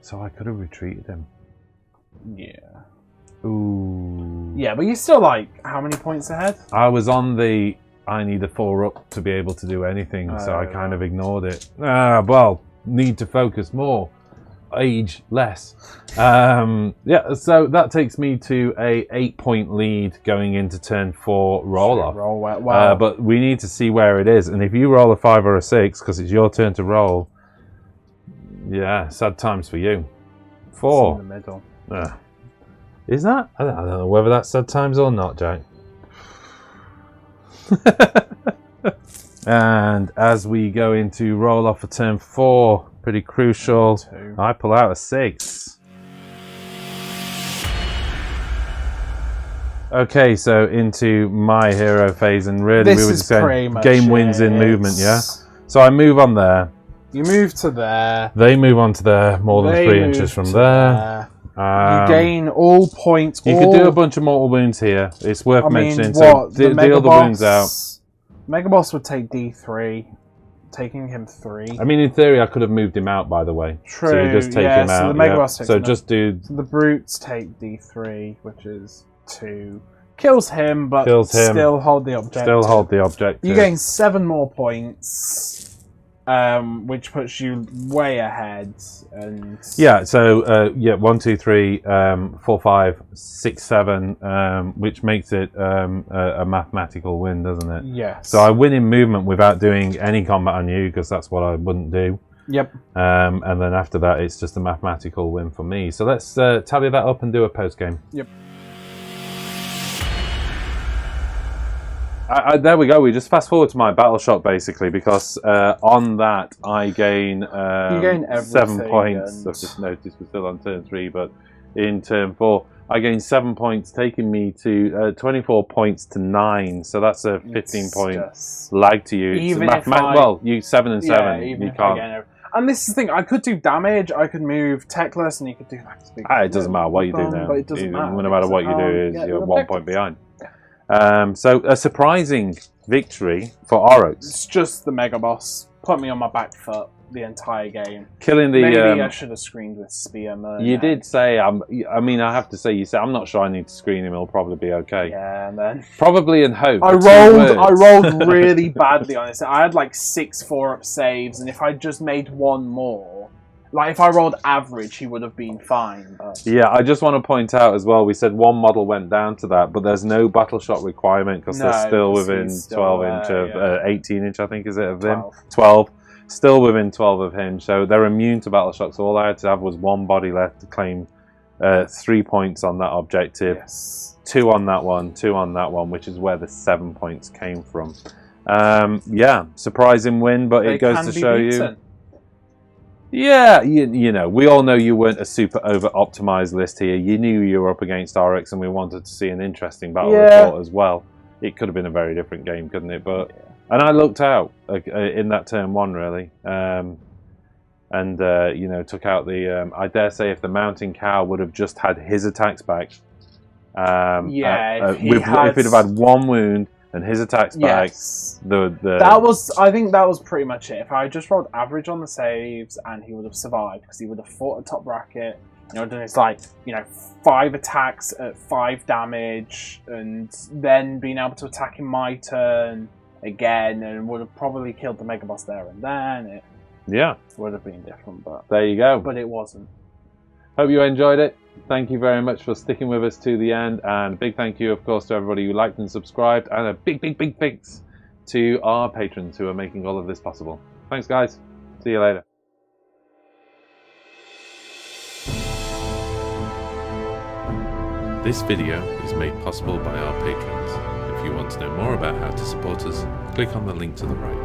So I could have retreated him. Yeah. Ooh. Yeah, but you're still like, how many points ahead? I was on the I need a 4 up to be able to do anything, so I kind of ignored it. Need to focus more. Age less. So that takes me to a 8-point lead going into turn 4 roll off. Roll well. But we need to see where it is, and if you roll a 5 or a 6 because it's your turn to roll, yeah, sad times for you. 4 in the middle. Is that? I don't know whether that's sad times or not, Jack. And as we go into roll off for turn 4, pretty crucial. 2. I pull out a 6. Okay, so into my hero phase, and really This we were is just saying pretty much game wins in it. movement, yeah? So I move on there. You move to there. They move on to there, more than They 3 move inches from to there. You gain all points. You could do a bunch of mortal wounds here. It's worth mentioning. So deal the wounds out. Mega Boss would take D3, taking him 3. I mean, in theory, I could have moved him out, by the way. True. So you just take him out. So the Mega Boss takes so him just do. So the Brutes take D3, which is 2. Kills him, but still hold the objective. Still hold the objective. You gain 7 more points, which puts you way ahead. And yeah. So 1, 2, 3, 4, 5, 6, 7, which makes it a mathematical win, doesn't it? Yes. So I win in movement without doing any combat on you because that's what I wouldn't do. Yep. And then after that, it's just a mathematical win for me. So let's tally that up and do a post game. Yep. There we go. We just fast forward to my battle shot basically, because on that I gain, you gain 7 points. and... I've just noticed we're still on turn 3, but in turn 4 I gain 7 points, taking me to 24 points to 9. So that's a 15-point lag to you. Even it's if I, well, you 7 and 7. Yeah, even you if can't. And this is the thing, I could do damage, I could move techless, and you could do like this big... It doesn't matter what you do now. But it doesn't matter. No matter what you do, you're 1 point behind. So a surprising victory for Orruk. It's just the mega boss put me on my back foot the entire game. Killing the... Maybe I should have screened with Spearman. You did say, I mean, I have to say, you said, I'm not sure I need to screen him, he'll probably be okay. Yeah, and then... Probably in hope. I rolled really badly on this. I had like 6 4-up saves, and if I just made one more, like if I rolled average, he would have been fine. But... Yeah, I just want to point out as well, we said one model went down to that, but there's no battle shot requirement because they're still within 12 inch of 18 inch, I think, is it, of him? 12. Still within 12 of him, so they're immune to battle shock. So all I had to have was one body left to claim 3 points on that objective. Yes. 2 on that one, 2 on that one, which is where the 7 points came from. Yeah, surprising win, but it goes to show you. Yeah, you know, we all know you weren't a super over-optimized list here. You knew you were up against RX, and we wanted to see an interesting battle report as well. It could have been a very different game, couldn't it? But and I looked out in that turn 1, really, and you know, took out the. I dare say, if the Mountain Cow would have just had his attacks back, if he'd have had 1 wound and his attacks back, that was, I think that was pretty much it. If I just rolled average on the saves, and he would have survived because he would have fought a top bracket. You know, done his, like, you know, 5 attacks at 5 damage, and then being able to attack in my turn again, and would have probably killed the mega boss there and then. It would have been different, but there you go. But it wasn't. Hope you enjoyed it. Thank you very much for sticking with us to the end, and big thank you, of course, to everybody who liked and subscribed, and a big thanks to our patrons who are making all of this possible. Thanks, guys. See you later. This video is made possible by our patrons. If you want to know more about how to support us, click on the link to the right.